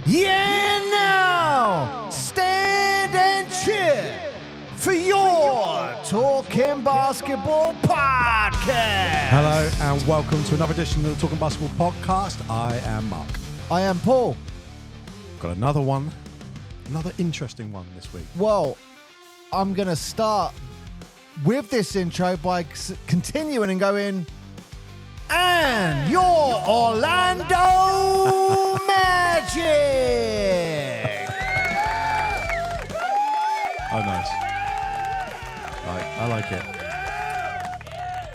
Yeah, now stand and cheer for your Talking Basketball podcast. Hello and welcome to another edition of the Talking Basketball podcast. I am Mark. I am Paul. Got another one, another interesting one this week. Well, I'm going to start with this intro by continuing and going, and your Orlando Magic. Oh, nice. Right, I like it.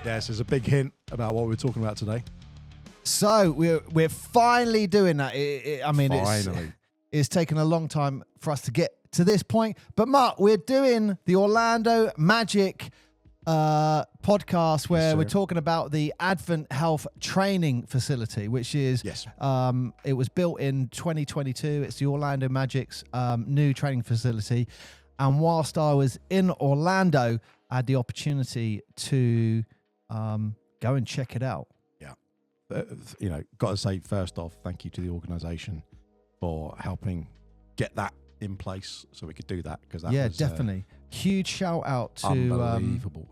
Yes, there's a big hint about what we're talking about today. So we're finally doing that. Finally. It's taken a long time for us to get to this point. But Mark, we're doing the Orlando Magic podcast where we're talking about the Advent Health Training Facility, which is it was built in 2022. It's the Orlando Magic's new training facility. And whilst I was in Orlando, I had the opportunity to go and check it out. Yeah. Got to say, first off, thank you to the organisation for helping get that in place so we could do that. Because that was, definitely. Huge shout out to...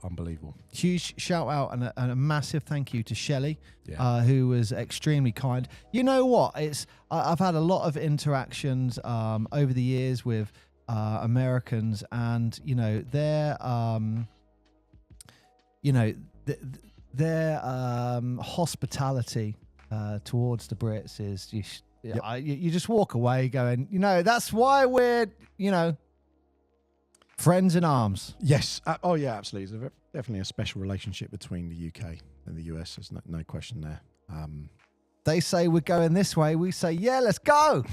Unbelievable. Huge shout out and a massive thank you to Shelley, who was extremely kind. You know what? I've had a lot of interactions over the years with Americans, and their hospitality towards the Brits is you just walk away going, that's why we're friends in arms. Yes. Absolutely. There's definitely a special relationship between the UK and the US. There's no question there. They say we're going this way. We say, yeah, let's go.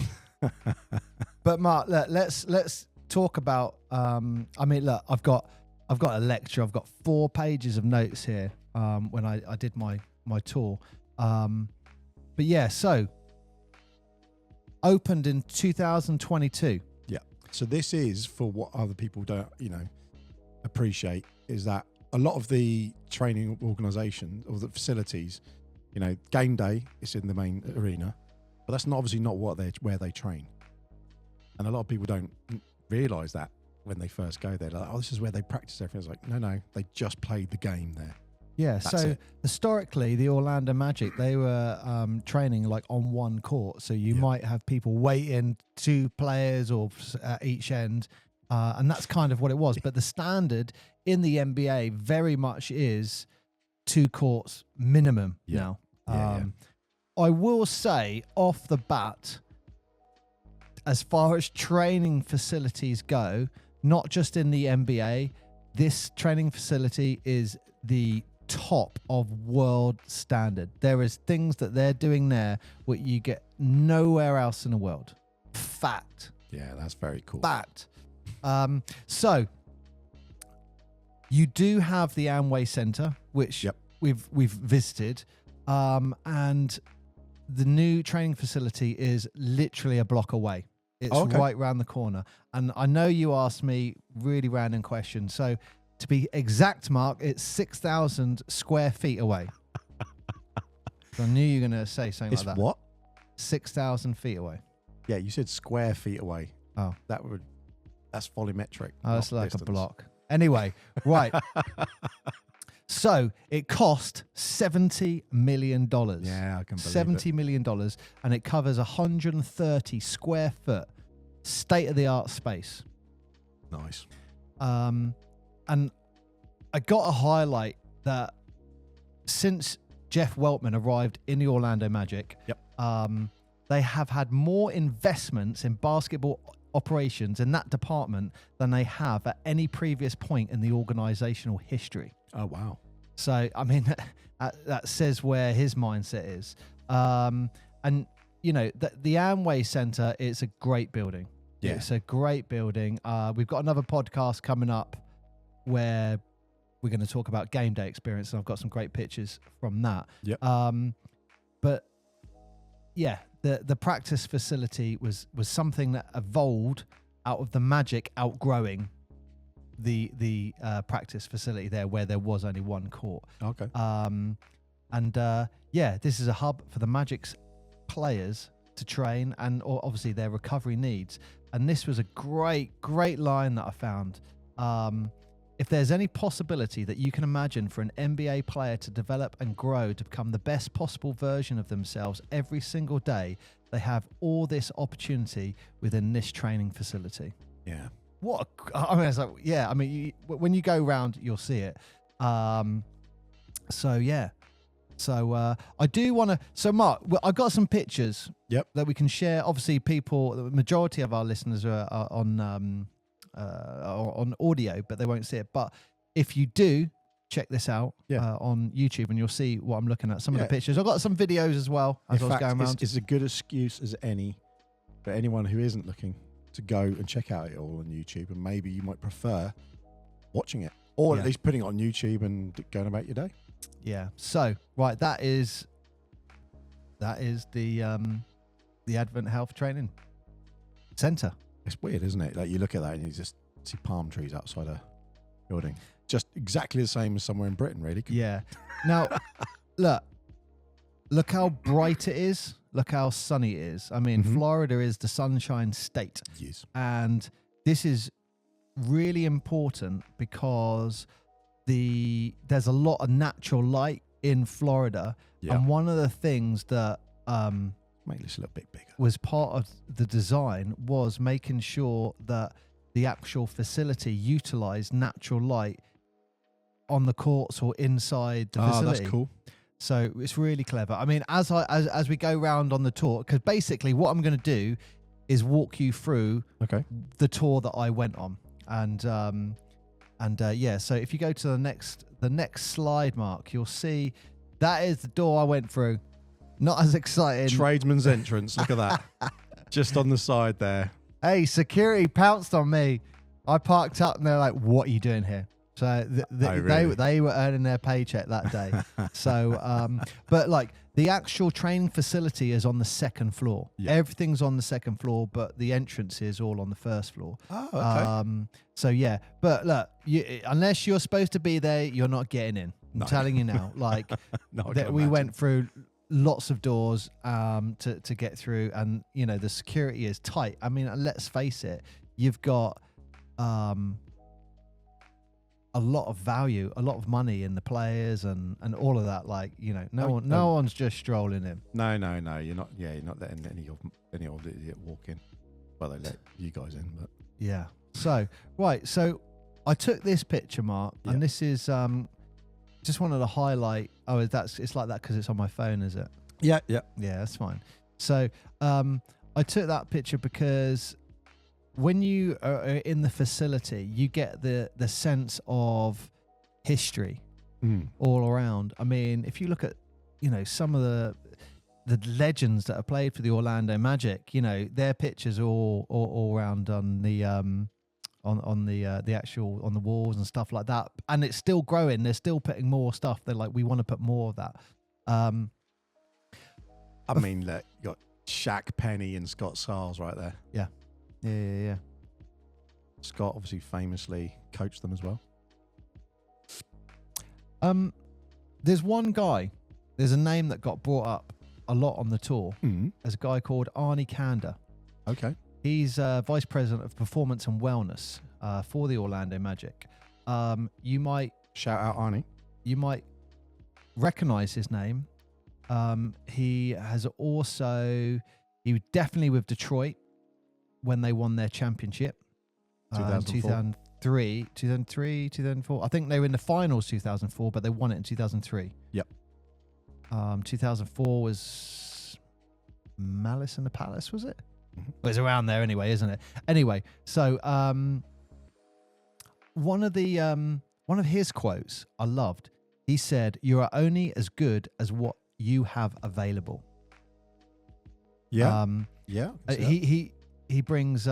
But Mark, look, let's talk about. Look, I've got a lecture. I've got 4 pages of notes here. When I did my tour, but yeah, so opened in 2022. Yeah. So this is for what other people don't, appreciate, is that a lot of the training organisations or the facilities, game day is in the main arena, but that's obviously not where they train. And a lot of people don't realise that when they first go there. They're like, oh, this is where they practice everything. It's like, no, they just played the game there. Yeah, That's so it. Historically, the Orlando Magic, they were training like on one court. So you might have people waiting, 2 players or at each end. And that's kind of what it was. But the standard in the NBA very much is 2 courts minimum now. I will say off the bat, as far as training facilities go, not just in the NBA, this training facility is the top of world standard. There is things that they're doing there what you get nowhere else in the world. Fact. Yeah, that's very cool. Fact. So you do have the Amway Center, which we've visited, and the new training facility is literally a block away. It's right around the corner. And I know you asked me really random questions. So to be exact, Mark, it's 6,000 square feet away. So I knew you were going to say something like that. It's what? 6,000 feet away. Yeah, you said square feet away. Oh. That's volumetric. Oh, that's like distance. a block. Anyway, right. So it cost $70 million. Yeah, I can believe $70 million, and it covers 130 square foot state-of-the-art space. Nice. And I got to highlight that since Jeff Weltman arrived in the Orlando Magic, they have had more investments in basketball operations in that department than they have at any previous point in the organizational history. Oh, wow. So, I mean, that says where his mindset is. And, the Amway Center is a great building. Yeah. It's a great building. We've got another podcast coming up where we're going to talk about game day experience, and I've got some great pictures from that. Yep. But yeah, the practice facility was something that evolved out of the Magic outgrowing the practice facility there, where there was only one court. Okay. This is a hub for the Magic's players to train, and obviously their recovery needs. And this was a great line that I found. If there's any possibility that you can imagine for an NBA player to develop and grow to become the best possible version of themselves every single day, they have all this opportunity within this training facility. Yeah. I mean, it's like, yeah, I mean, when you go around, you'll see it. So yeah. So I do want to. So Mark, I got some pictures. Yep. That we can share. Obviously, the majority of our listeners are on audio, but they won't see it. But if you do, check this out on YouTube, and you'll see what I'm looking at. Some of the pictures. I've got some videos as well as I was going around. It's a good excuse as any for anyone who isn't looking to go and check out it all on YouTube, and maybe you might prefer watching it, or at least putting it on YouTube and going about your day. Yeah. So right, that is the Advent Health Training Center. It's weird, isn't it? Like you look at that and you just see palm trees outside a building. Just exactly the same as somewhere in Britain, really. Yeah. Now, look how bright it is. Look how sunny it is. I mean, Florida is the sunshine state. Yes. And this is really important because there's a lot of natural light in Florida. Yeah. And one of the things that make this a little bit bigger was part of the design was making sure that the actual facility utilized natural light on the courts or inside the facility. That's cool. So it's really clever. I mean, as we go round on the tour, because basically what I'm going to do is walk you through the tour that I went on, and so if you go to the next slide, Mark, you'll see that is the door I went through. Not as exciting. Tradesman's entrance. Look at that. Just on the side there. Hey, security pounced on me. I parked up and they're like, "What are you doing here?" So they were earning their paycheck that day. So, but like the actual training facility is on the second floor. Yeah. Everything's on the second floor, but the entrance is all on the first floor. Oh, okay. So yeah, but look, unless you're supposed to be there, you're not getting in. I'm telling you now. Like we went through lots of doors to get through, and the security is tight. I mean, let's face it, you've got a lot of value, a lot of money in the players and all of that. Like, no one's just strolling in. No, you're not. Yeah, you're not letting any old idiot walk in. Well, they let you guys in, but yeah. So so I took this picture, Mark, and this is just wanted to highlight. Oh, it's like that because it's on my phone, is it? Yeah, that's fine. So I took that picture because when you are in the facility, you get the sense of history all around. I mean, if you look at some of the legends that have played for the Orlando Magic, their pictures all around on the actual on the walls and stuff like that, and it's still growing. They're still putting more stuff. They're like, we want to put more of that. I mean, look, you got Shaq Penny and Scott Sarles right there. Yeah. Scott obviously famously coached them as well. There's one guy. There's a name that got brought up a lot on the tour. There's a guy called Arnie Kander. Okay. He's vice president of performance and wellness for the Orlando Magic. You might shout out Arnie. You might recognize his name. He was definitely with Detroit when they won their championship. 2003, 2004. I think they were in the finals 2004, but they won it in 2003. Yep. 2004 was Malice in the Palace, was it? It was around there anyway, isn't it? Anyway, so one of his quotes I loved. He said, "You are only as good as what you have available." Yeah. He brings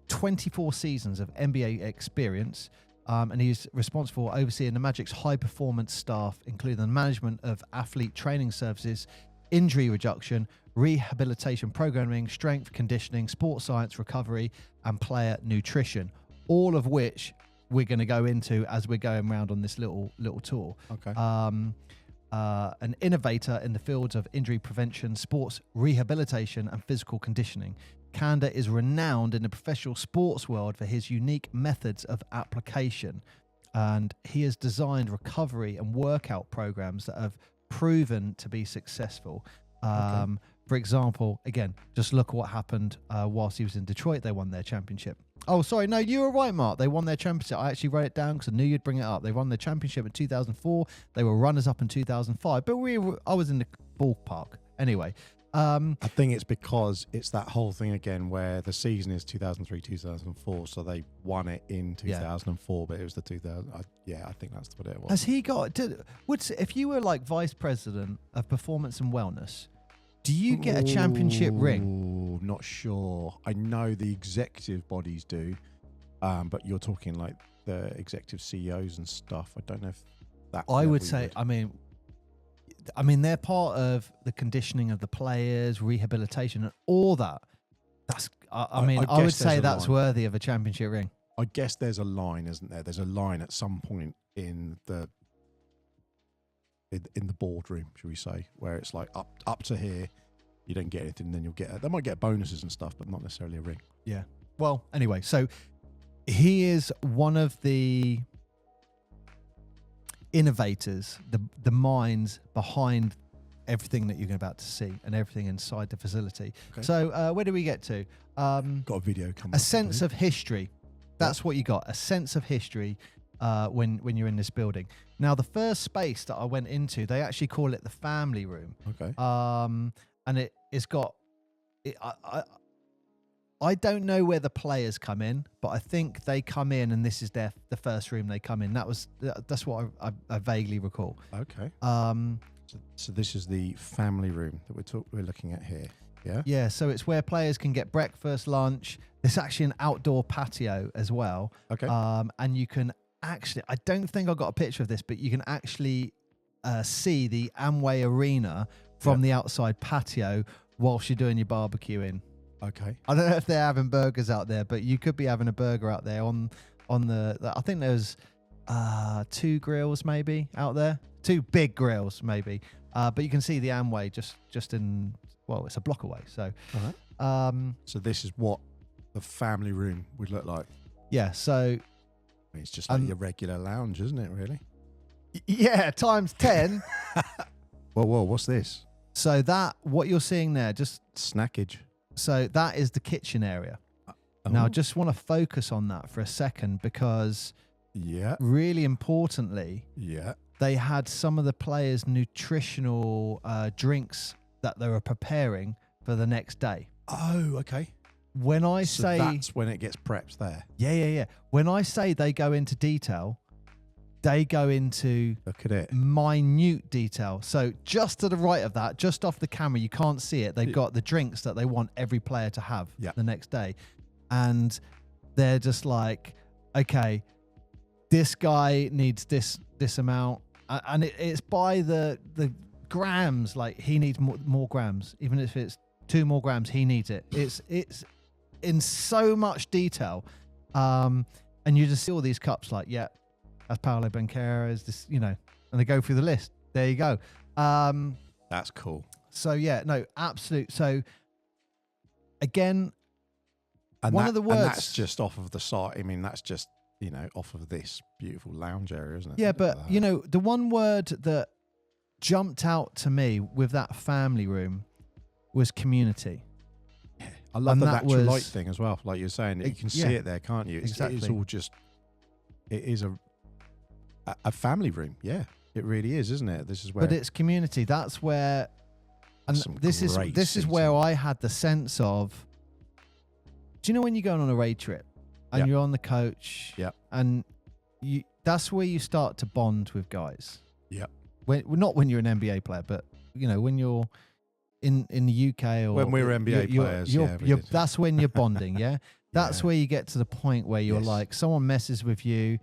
24 seasons of NBA experience, and he's responsible for overseeing the Magic's high performance staff, including the management of athlete training services, injury reduction, rehabilitation programming, strength conditioning, sports science recovery, and player nutrition, all of which we're going to go into as we're going around on this little tour. Okay. an innovator in the fields of injury prevention, sports rehabilitation, and physical conditioning. Kanda is renowned in the professional sports world for his unique methods of application, and he has designed recovery and workout programs that have proven to be successful. For example, again, just look at what happened whilst he was in Detroit. They won their championship. Oh, sorry. No, you were right, Mark. They won their championship. I actually wrote it down because I knew you'd bring it up. They won their championship in 2004. They were runners-up in 2005. But I was in the ballpark. Anyway. I think it's because it's that whole thing again where the season is 2003, 2004. So they won it in 2004, but it was the 2000. I think that's what it was. Has he got... if you were like vice president of performance and wellness... Do you get a championship ring? Not sure. I know the executive bodies do, but you're talking like the executive CEOs and stuff. I don't know if that. I would say. I mean, they're part of the conditioning of the players, rehabilitation, and all that. That's. I would say that's worthy of a championship ring. I guess there's a line, isn't there? There's a line at some point in the boardroom, should we say, where it's like up to here, you don't get anything, then you'll get they might get bonuses and stuff, but not necessarily a ring. Yeah. Well, anyway, so he is one of the innovators, the minds behind everything that you're about to see and everything inside the facility. Okay. So where do we get to? Got a video coming. A sense of history. That's what you got. A sense of history when you're in this building. Now, the first space that I went into, they actually call it the family room. Okay. And it's got... I don't know where the players come in, but I think they come in and this is the first room they come in. That's what I vaguely recall. Okay. So this is the family room that we're looking at here. Yeah. Yeah. So it's where players can get breakfast, lunch. There's actually an outdoor patio as well. Okay. And you can actually, I don't think I got a picture of this, but you can actually see the Amway Arena from the outside patio whilst you're doing your barbecuing. Okay. I don't know if they're having burgers out there, but you could be having a burger out there on the I think there's 2 grills maybe out there, 2 big grills maybe. But you can see the Amway just in, well, it's a block away. So, so this is what the family room would look like. Yeah. So it's just like your regular lounge, isn't it? Really? Yeah. Times 10. Whoa! What's this? So what you're seeing there, just snackage. So that is the kitchen area. Now, I just want to focus on that for a second because, really importantly, they had some of the players' nutritional drinks that they were preparing for the next day. Oh, okay. When I say that's when it gets prepped there. Yeah. When I say they go into detail, they go into look at it, minute detail. So just to the right of that, just off the camera, you can't see it. They've got the drinks that they want every player to have the next day. And they're just like, okay, this guy needs this amount. And it's by the grams, like he needs more grams. Even if it's 2 more grams, he needs it. It's in so much detail. And you just see all these cups like, that's Paolo Banchera's, this, and they go through the list. There you go. That's cool. So absolute. So again, one of the words, and that's just off of the site. I mean, that's just off of this beautiful lounge area, isn't it? Yeah, but the one word that jumped out to me with that family room was community. Yeah. I love the natural light thing as well. Like you're saying, you can see it there, can't you? Exactly. It's all just. It is a family room. Yeah, it really is, isn't it? This is where. But it's community. That's where, and this is where I had the sense of. Do you know when you're going on a raid trip and you're on the coach? Yeah. And that's where you start to bond with guys. Yeah. Not when you're an NBA player, but when you're in the UK or when we're NBA players. That's when you're bonding. Yeah. That's where you get to the point where you're like, someone messes with you,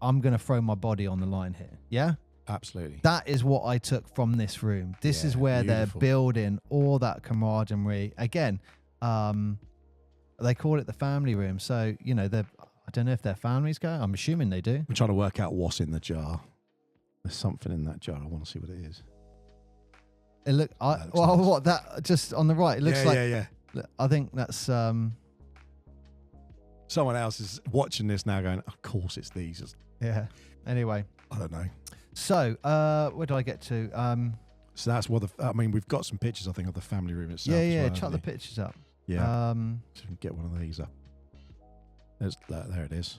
I'm going to throw my body on the line here. Yeah. Absolutely. That is what I took from this room. This is where they're building all that camaraderie. Again, they call it the family room. So, I don't know if their families go. I'm assuming they do. We're trying to work out what's in the jar. There's something in that jar. I want to see what it is. It look. That looks Well, nice. what that just on the right? It looks like. yeah. I think that's. Someone else is watching this now, going, "Of course, it's these." Yeah. Anyway. I don't know. So, where did I get to? So that's what we've got some pictures, I think, of the family room itself. Yeah. as well, Chuck the haven't we? pictures up. Yeah. So we can get one of these up. There it is.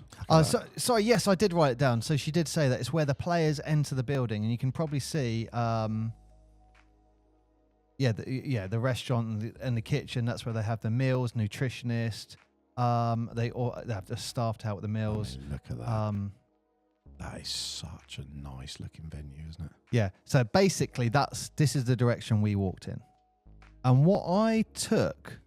Sorry, yes, I did write it down. So she did say that it's where the players enter the building, and you can probably see, the restaurant and the kitchen. That's where they have the meals, nutritionist. They have the staff to help with the meals. Look at that. That is such a nice looking venue, isn't it? Yeah. So basically, this is the direction we walked in, and what I took,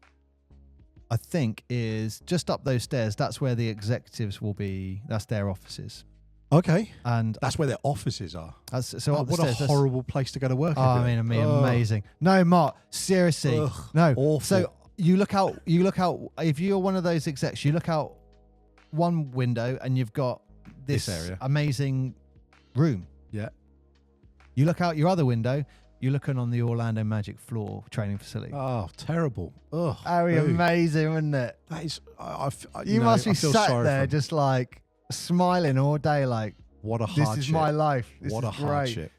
I think, is just up those stairs. That's where the executives will be. That's their offices. Okay. And that's where their offices are. So up the what stairs, a horrible place to go to work. Oh, amazing. No, Mark, seriously. Ugh, no. awful. So you look out, if you're one of those execs, you look out one window and you've got this area. amazing room. Yeah. You look out your other window, you're looking on the Orlando Magic floor training facility. Oh, terrible. Ugh. Very amazing, isn't it? That is, You must be I feel sat sorry there for them. just like smiling all day, like, What a hardship. this is my life. This What a is great. hardship.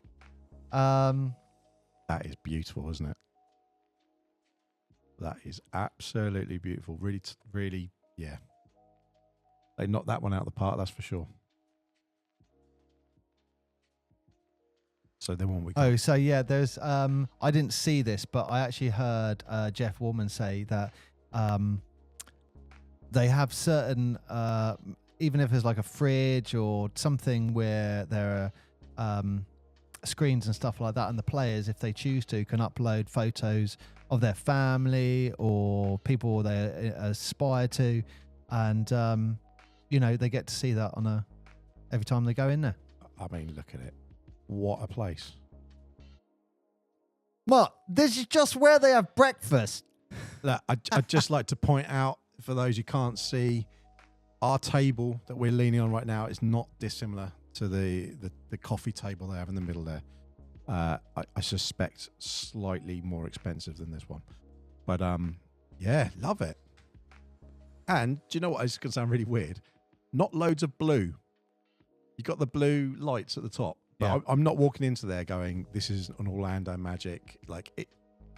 That is beautiful, isn't it? That is absolutely beautiful. Really, really, yeah. They knocked that one out of the park, that's for sure. So then one we got. Oh, so yeah, there's I didn't see this, but I actually heard Jeff Woolman say that they have certain even if there's like a fridge or something where there are screens and stuff like that, and the players, if they choose to, can upload photos of their family or people they aspire to, and they get to see that on every time they go in there. I mean, look at it. What a place. Mark, this is just where they have breakfast. Look, I'd just like to point out, for those who can't see, our table that we're leaning on right now is not dissimilar to the coffee table they have in the middle there. I suspect slightly more expensive than this one. But yeah, love it. And do you know what? It's going to sound really weird. Not loads of blue. You got the blue lights at the top. But Yeah. I'm not walking into there going, this is an Orlando Magic, like it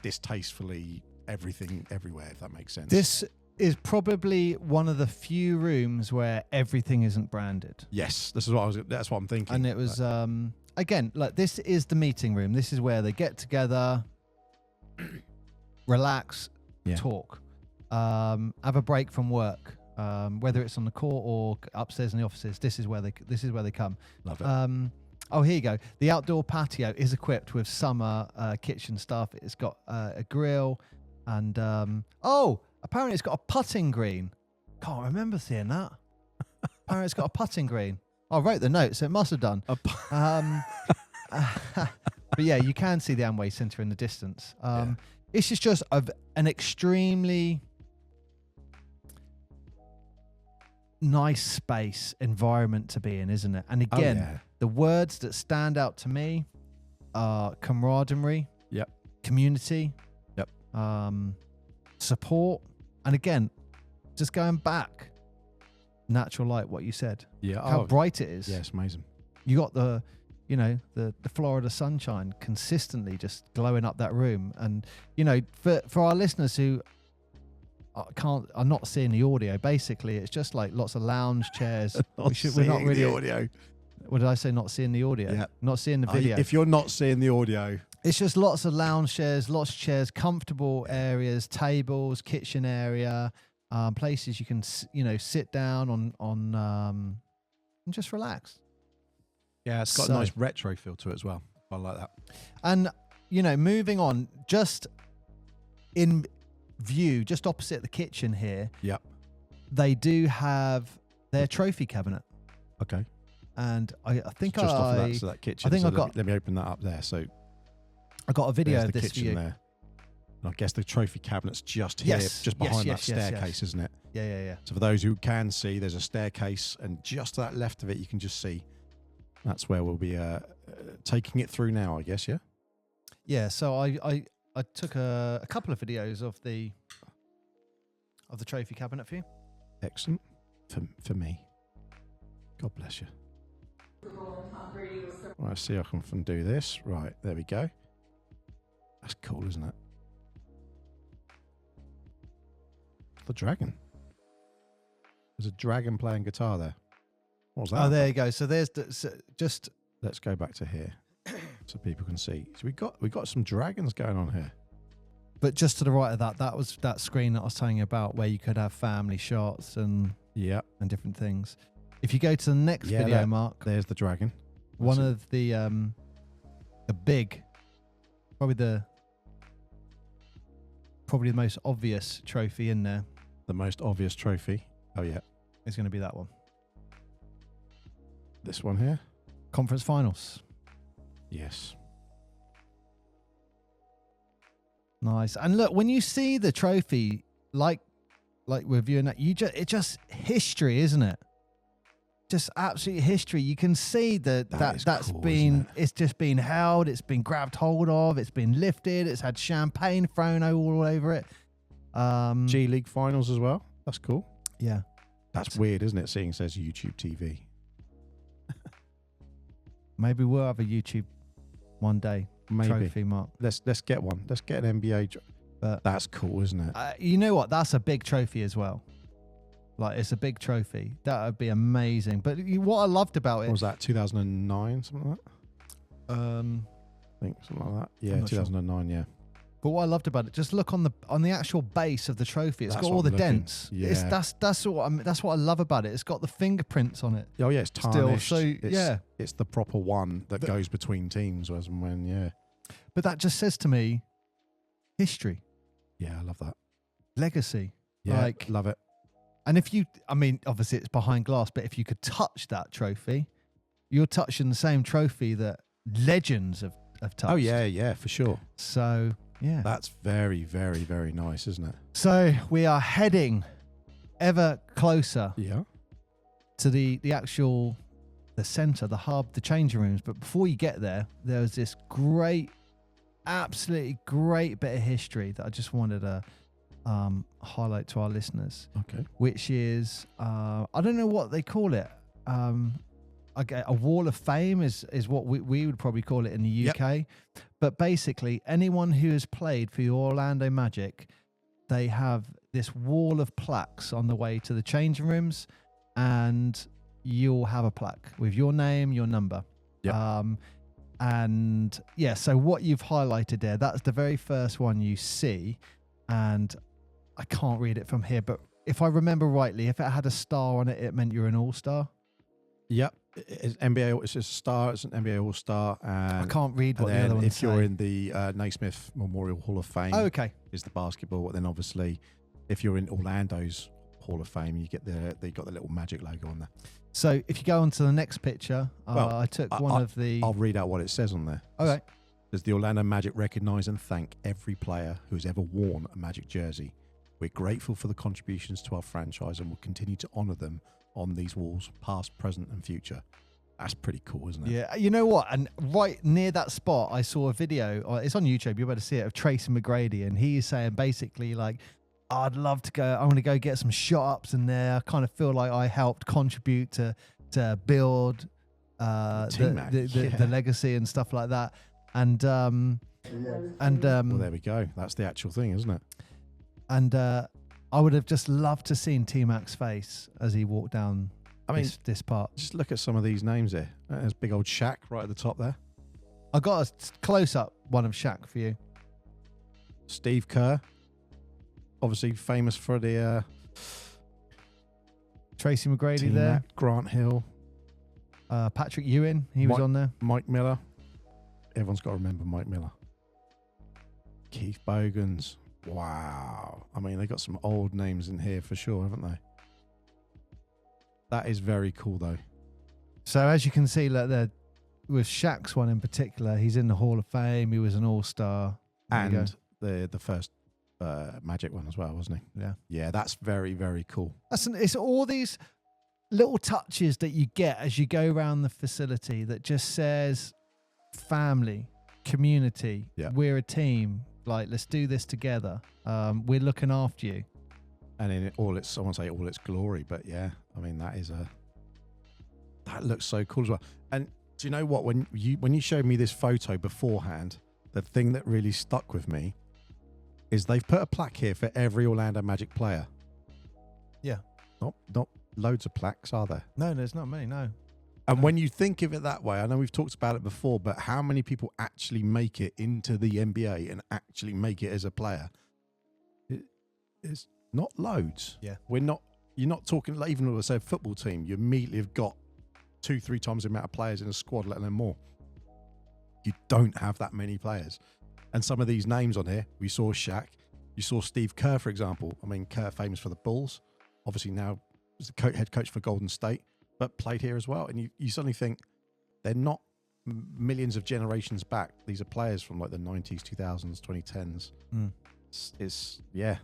distastefully everything everywhere, if that makes sense. This is probably one of the few rooms where everything isn't branded. Yes, that's what I'm thinking. And it was again, like, this is the meeting room. This is where they get together, relax, Yeah. talk, have a break from work, whether it's on the court or upstairs in the offices. This is where they come. Love it. Oh, here you go. The outdoor patio is equipped with summer kitchen stuff. It's got a grill and apparently it's got a putting green. Can't remember seeing that. Apparently it's got a putting green. I wrote the note, so it must have done. But yeah, you can see the Amway Centre in the distance. This is just an extremely nice space environment to be in, isn't it? And again, the words that stand out to me are camaraderie, community, support, and again, just going back, natural light. What you said, how bright it is. Yeah, it's amazing. You got the Florida sunshine consistently just glowing up that room, and for our listeners who are not seeing the audio, basically it's just like lots of lounge chairs. We're not really the audio. What did I say? Not seeing the audio. Yeah. Not seeing the video. If you're not seeing the audio, it's just lots of lounge chairs, comfortable areas, tables, kitchen area, places you can sit down on and just relax. Yeah, it's got a nice retro feel to it as well. I like that. And moving on, just in view, just opposite the kitchen here, they do have their trophy cabinet. Okay. And I think just off of that kitchen. I think let me open that up there. So I got a video there's of the this kitchen view. there. And I guess the trophy cabinet's just here, just behind that staircase, isn't it? Yeah. So for those who can see, there's a staircase, and just to that left of it, you can just see That's where we'll be taking it through now, I guess. Yeah. Yeah. So I took a couple of videos of the trophy cabinet for you. Excellent. For me. God bless you. Right, see if I can do this. Right, there we go. That's cool, isn't it? The dragon. There's a dragon playing guitar there. What was that? Oh, there you go. So there's just. Let's go back to here so people can see. So we got some dragons going on here. But just to the right of that was that screen that I was telling you about where you could have family shots and different things. If you go to the next video, Mark, there's the dragon. One of the big, probably the most obvious trophy in there. The most obvious trophy. Oh yeah, is going to be that one. This one here. Conference finals. Yes. Nice. And look, when you see the trophy, like with you and that, it's just history, isn't it? Just absolute history. You can see that's cool, been, it's just been held, it's been grabbed hold of, it's been lifted, it's had champagne thrown all over it. G League finals as well. That's cool. Yeah. That's weird, isn't it? Seeing it says YouTube TV. Maybe we'll have a YouTube one day. Maybe. Trophy, Mark. Let's get one. Let's get an NBA. But that's cool, isn't it? You know what? That's a big trophy as well. Like, it's a big trophy. That would be amazing. But what I loved about it... What was that, 2009, something like that? I think something like that. Yeah, 2009, yeah. But what I loved about it, just look on the actual base of the trophy. It's got all the dents. Yeah. That's what I love about it. It's got the fingerprints on it. Oh yeah, it's tarnished. Still, so it's the proper one that goes between teams, as and when. Yeah. But that just says to me, history. Yeah, I love that. Legacy. Yeah, love it. And obviously it's behind glass, but if you could touch that trophy, you're touching the same trophy that legends have touched. Oh yeah, for sure. So yeah, that's very, very, very nice, isn't it? So we are heading ever closer. Yeah. To the center, the hub, the changing rooms. But before you get there, there's this absolutely great bit of history that I just wanted to highlight to our listeners. Okay. Which is I don't know what they call it. A wall of fame is what we would probably call it in the UK. Yep. But basically, anyone who has played for the Orlando Magic, they have this wall of plaques on the way to the changing rooms, and you'll have a plaque with your name, your number. Yep. And yeah, so what you've highlighted there, that's the very first one you see. And I can't read it from here, but if I remember rightly, if it had a star on it, it meant you're an all-star. Yep. It's NBA. It's a star. It's an NBA All-Star. I can't read what the other ones say. If you're in the Naismith Memorial Hall of Fame, is the basketball. Then obviously, if you're in Orlando's Hall of Fame, you get they got the little Magic logo on there. So if you go on to the next picture, I took one of the. I'll read out what it says on there. Okay. Does the Orlando Magic recognise and thank every player who has ever worn a Magic jersey? We're grateful for the contributions to our franchise and will continue to honour them on these walls, past, present and future. That's pretty cool, isn't it? Yeah, you know what? And right near that spot, I saw a video, it's on YouTube, you're able to see it, of Tracy McGrady, and he's saying basically like, I'd love to go, I'm going to go get some shot-ups in there. I kind of feel like I helped contribute to build the legacy and stuff like that. And well, there we go. That's the actual thing, isn't it? And I would have just loved to seen T-Mac's face as he walked down this part. Just look at some of these names here. There's big old Shaq right at the top there. I got a close-up one of Shaq for you. Steve Kerr, obviously famous for the Tracy McGrady T-Mac, there. Grant Hill. Patrick Ewing, he was on there. Mike Miller. Everyone's got to remember Mike Miller. Keith Bogans. Wow. I mean, they got some old names in here for sure, haven't they? That is very cool, though. So as you can see, like with Shaq's one in particular, he's in the Hall of Fame. He was an all-star. And the first Magic one as well, wasn't he? Yeah. Yeah, that's very, very cool. It's all these little touches that you get as you go around the facility that just says family, community, we're a team, like let's do this together, we're looking after you. And in all its, I won't say all its glory, but yeah, I mean that looks so cool as well. And do you know what, when you showed me this photo beforehand, the thing that really stuck with me is they've put a plaque here for every Orlando Magic player. Yeah. Not loads of plaques, are there? No, there's not many, no. And when you think of it that way, I know we've talked about it before, but how many people actually make it into the NBA and actually make it as a player? It's not loads. Yeah. You're not talking, like, even with, say, a football team, you immediately have got 2-3 times the amount of players in a squad, let alone more. You don't have that many players. And some of these names on here, we saw Shaq, you saw Steve Kerr, for example. I mean, Kerr famous for the Bulls, obviously now is the head coach for Golden State, but played here as well. And you suddenly think they're not millions of generations back. These are players from like the 90s, 2000s, 2010s. It's yeah.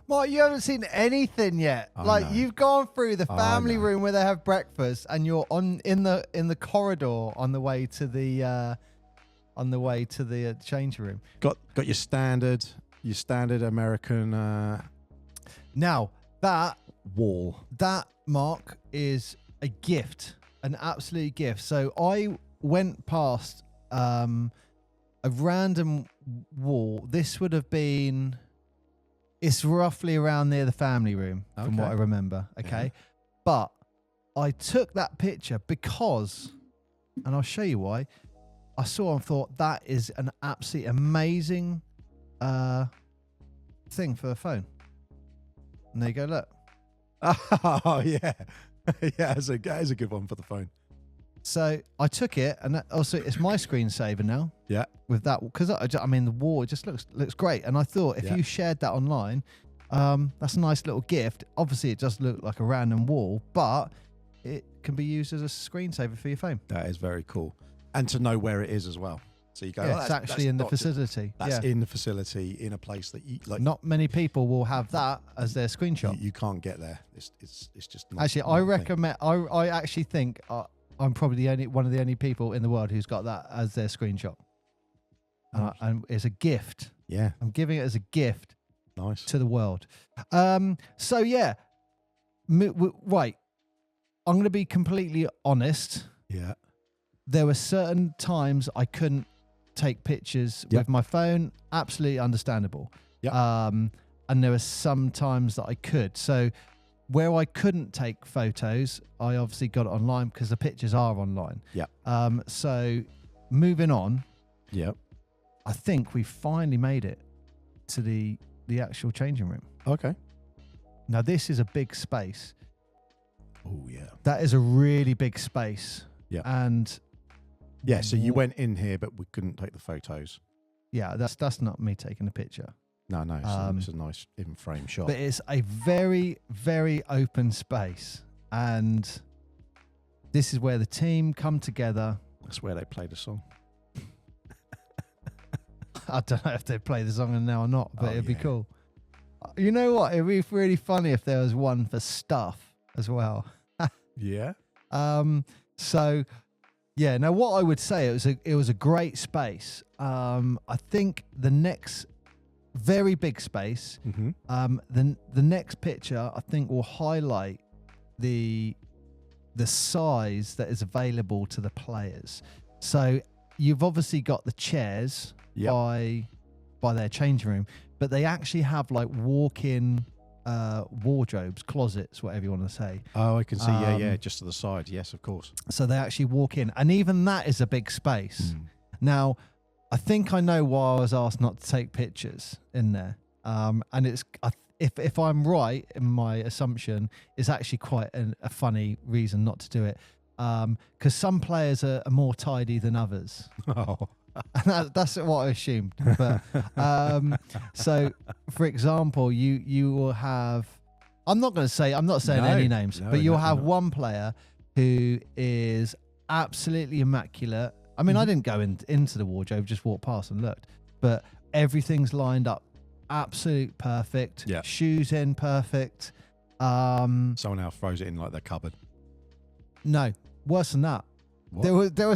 Mark, you haven't seen anything yet. I know. You've gone through the family room where they have breakfast, and you're in the corridor on the way to the changing room. Got your standard American now that wall. That, Mark, is a gift, an absolute gift. So I went past a random wall. This would have been, it's roughly around near the family room from what I remember. Okay. Yeah. But I took that picture because, and I'll show you why, I saw and thought that is an absolutely amazing thing for a phone. And there you go, look. Oh, yeah. Yeah, that is a good one for the phone. So I took it, and that, also it's my screensaver now. Yeah. With that, because I mean the wall just looks great, and I thought if you shared that online, that's a nice little gift. Obviously, it does look like a random wall, but it can be used as a screensaver for your phone. That is very cool, and to know where it is as well. So you go, it's actually in the facility. That's in the facility, in a place that you like. Not many people will have that as their screenshot. You can't get there. It's just not, actually. I recommend. I actually think I'm probably one of the only people in the world who's got that as their screenshot. And it's a gift. Yeah, I'm giving it as a gift. Nice to the world. So yeah, right. I'm going to be completely honest. Yeah, there were certain times I couldn't take pictures with my phone. Absolutely understandable. Yeah. And there were some times that I could. So where I couldn't take photos, I obviously got it online because the pictures are online. Yeah. So moving on. Yep. I think we finally made it to the actual changing room. Okay. Now this is a big space. Oh yeah. That is a really big space. Yeah. And yeah, so you went in here, but we couldn't take the photos. Yeah, that's not me taking a picture. No, it's a nice in-frame shot. But it's a very, very open space, and this is where the team come together. That's where they play the song. I don't know if they play the song now or not, but it'd be cool. You know what? It'd be really funny if there was one for stuff as well. Yeah. So, yeah. Now, what I would say it was a great space. I think the next very big space. Mm-hmm. The next picture I think will highlight the size that is available to the players. So you've obviously got the chairs by their changing room, but they actually have like walk-in wardrobes, closets, whatever you want to say. Oh, I can see. Yeah, just to the side. Yes, of course. So they actually walk in, and even that is a big space. Now, I think I know why I was asked not to take pictures in there, and it's if I'm right in my assumption, it's actually quite a funny reason not to do it, because some players are more tidy than others. Oh. And that's what I assumed. But so, for example, you will have. I'm not saying any names, but you'll have one player who is absolutely immaculate. I mean, I didn't go into the wardrobe; just walked past and looked. But everything's lined up, absolute perfect. Yeah. Shoes in perfect. Someone else throws it in like their cupboard. No, worse than that. What? There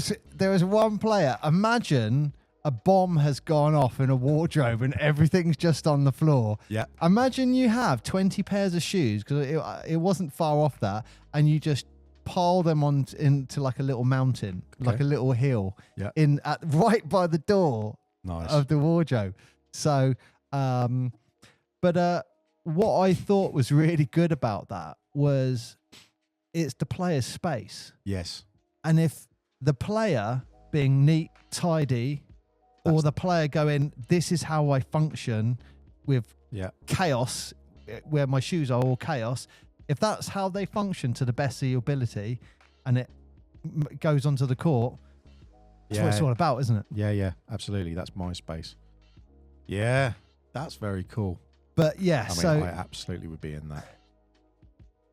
was one player. Imagine a bomb has gone off in a wardrobe and everything's just on the floor. Yeah. Imagine you have 20 pairs of shoes, because it wasn't far off that, and you just pile them into like a little mountain, like a little hill, Yeah. right by the door Nice. of the wardrobe. So, but what I thought was really good about that was it's the player's space. Yes. And if the player being neat, tidy, or the player going, this is how I function with chaos, where my shoes are all chaos, if that's how they function to the best of your ability and it goes onto the court, that's what it's all about, isn't it? Yeah, absolutely. That's my space. Yeah, that's very cool. But yeah, I mean, I absolutely would be in that.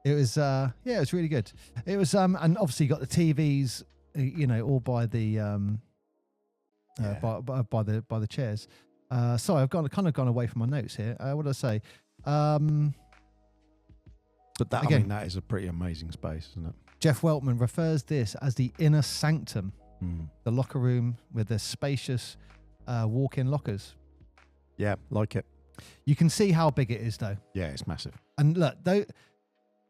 It was, it was really good. It was, and obviously you got the TVs, all by the, by the chairs. Sorry, I've kind of gone away from my notes here. What did I say? But that, again, I mean, that is a pretty amazing space, isn't it? Jeff Weltman refers this as the inner sanctum, the locker room with the spacious walk-in lockers. Yeah, like it. You can see how big it is, though. Yeah, it's massive. And look,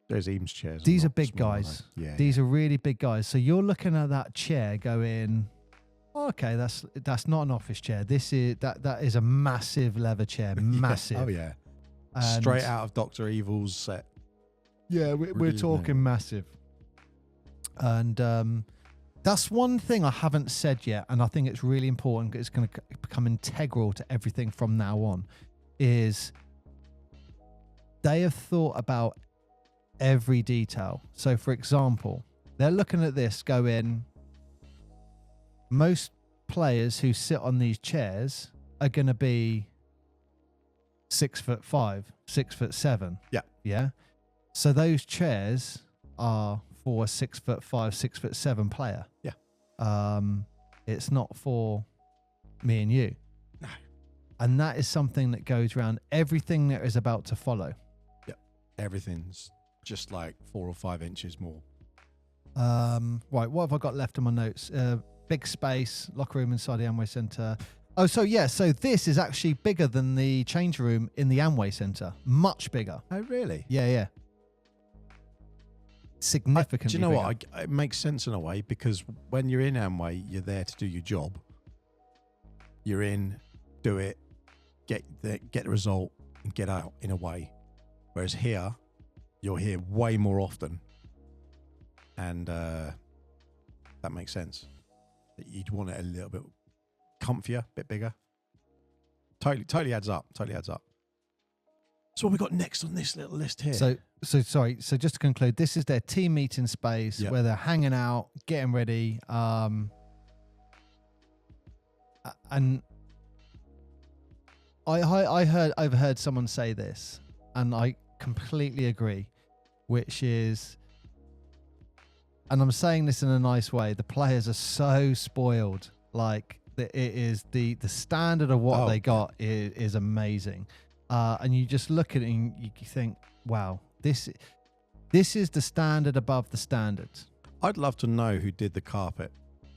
there's Eames chairs. These are big guys. Yeah, these are really big guys. So you're looking at that chair going, oh, okay, that's not an office chair. This is that is a massive leather chair, massive. Oh yeah, and straight out of Dr. Evil's set. Yeah, we're talking massive. And that's one thing I haven't said yet, and I think it's really important. It's going to become integral to everything from now on. Is they have thought about every detail. So, for example, they're looking at this going, most players who sit on these chairs are going to be 6'5", 6'7". Yeah. Yeah. So those chairs are for a 6'5", 6'7" player. Yeah. It's not for me and you. No. And that is something that goes around everything that is about to follow. Yeah. Everything's just like 4 or 5 inches more. Right. What have I got left in my notes? Big space, locker room inside the Amway Centre. Oh, so yeah. So this is actually bigger than the change room in the Amway Centre. Much bigger. Oh, really? Yeah. Significantly. Do you know bigger. what? It makes sense in a way, because when you're in Amway, you're there to do your job. You're in, do it, get the result, and get out in a way. Whereas here, you're here way more often, and that makes sense. You'd want it a little bit comfier, a bit bigger. Totally adds up. So what we got next on this little list here? So sorry. So just to conclude, this is their team meeting space where they're hanging out, getting ready. And I overheard someone say this, and I completely agree, which is, and I'm saying this in a nice way, the players are so spoiled. Like, it is the standard of what they got is amazing. And you just look at it and you think, wow, this is the standard above the standards. I'd love to know who did the carpet,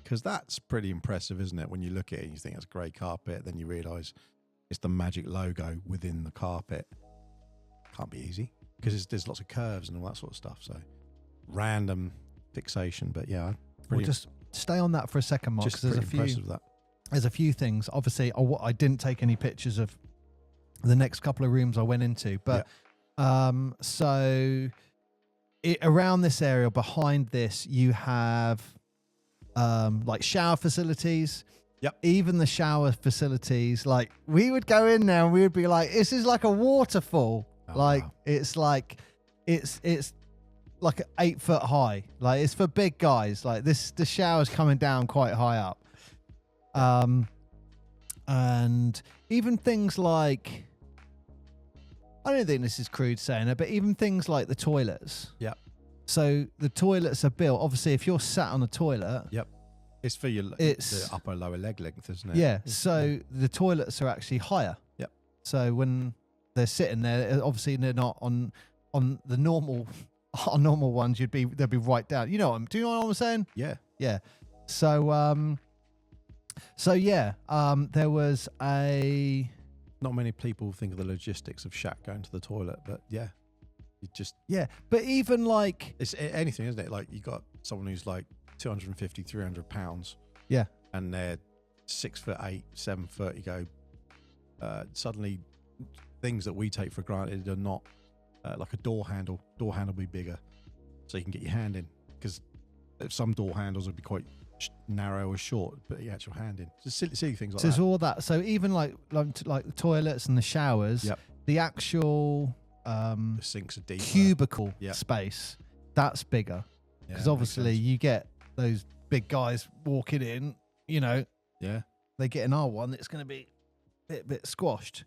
because that's pretty impressive, isn't it? When you look at it and you think it's a great carpet, then you realise it's the Magic logo within the carpet. Can't be easy, because there's lots of curves and all that sort of stuff. So random fixation, but yeah. We'll just stay on that for a second, Mark, because there's a few things. Obviously, I didn't take any pictures of the next couple of rooms I went into, but so around this area, behind this, you have like shower facilities. Yep. Even the shower facilities, like, we would go in there and we would be like, this is like a waterfall. Wow. It's like 8 foot high. Like, it's for big guys. Like, the shower's coming down quite high up. And even things like, I don't think this is crude saying it, but even things like the toilets. Yep. So the toilets are built, obviously, if you're sat on a toilet. Yep. It's for the upper lower leg length, isn't it? Yeah. So the toilets are actually higher. Yep. So when they're sitting there, obviously they're not on the normal our normal ones, they'd be right down. You know do you know what I'm saying? Yeah. Yeah. So yeah, there was a. Not many people think of the logistics of Shaq going to the toilet, but yeah, you just but even like it's anything, isn't it? Like you got someone who's like 250, 300 pounds, and they're 6'8", 7 foot. You go, suddenly things that we take for granted are not like a door handle. Door handle will be bigger, so you can get your hand in, because some door handles would be quite narrow or short, but the actual hand in. Just silly things like so that. there's all that. So even like the toilets and the showers, the actual the sinks are deeper. cubicle space, that's bigger, because obviously you get those big guys walking in, you know, they get in our one, it's going to be a bit squashed.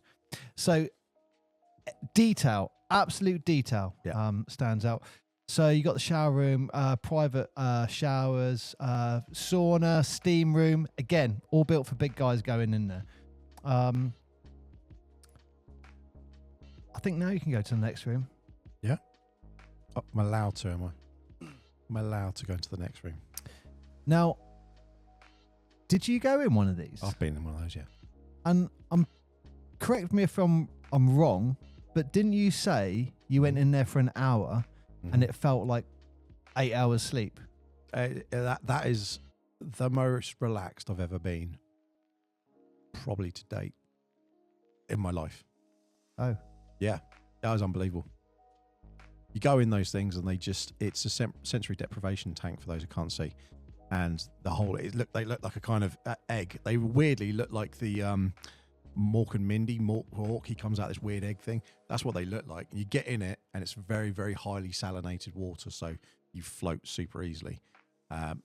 So detail, absolute detail, stands out. So you got the shower room, private showers, sauna, steam room. Again, all built for big guys going in there. I think now you can go to the next room. Yeah. Oh, I'm allowed to, am I? I'm allowed to go into the next room. Now, did you go in one of these? I've been in one of those, yeah. And correct me if I'm wrong, but didn't you say you went in there for an hour and it felt like 8 hours sleep? That is the most relaxed I've ever been, probably to date, in my life. Oh. Yeah, that was unbelievable. You go in those things and it's a sensory deprivation tank for those who can't see. And they look like a kind of egg. They weirdly look like the Mork and Mindy, Mork, he comes out this weird egg thing. That's what they look like. You get in it and it's very, very highly salinated water, so you float super easily. And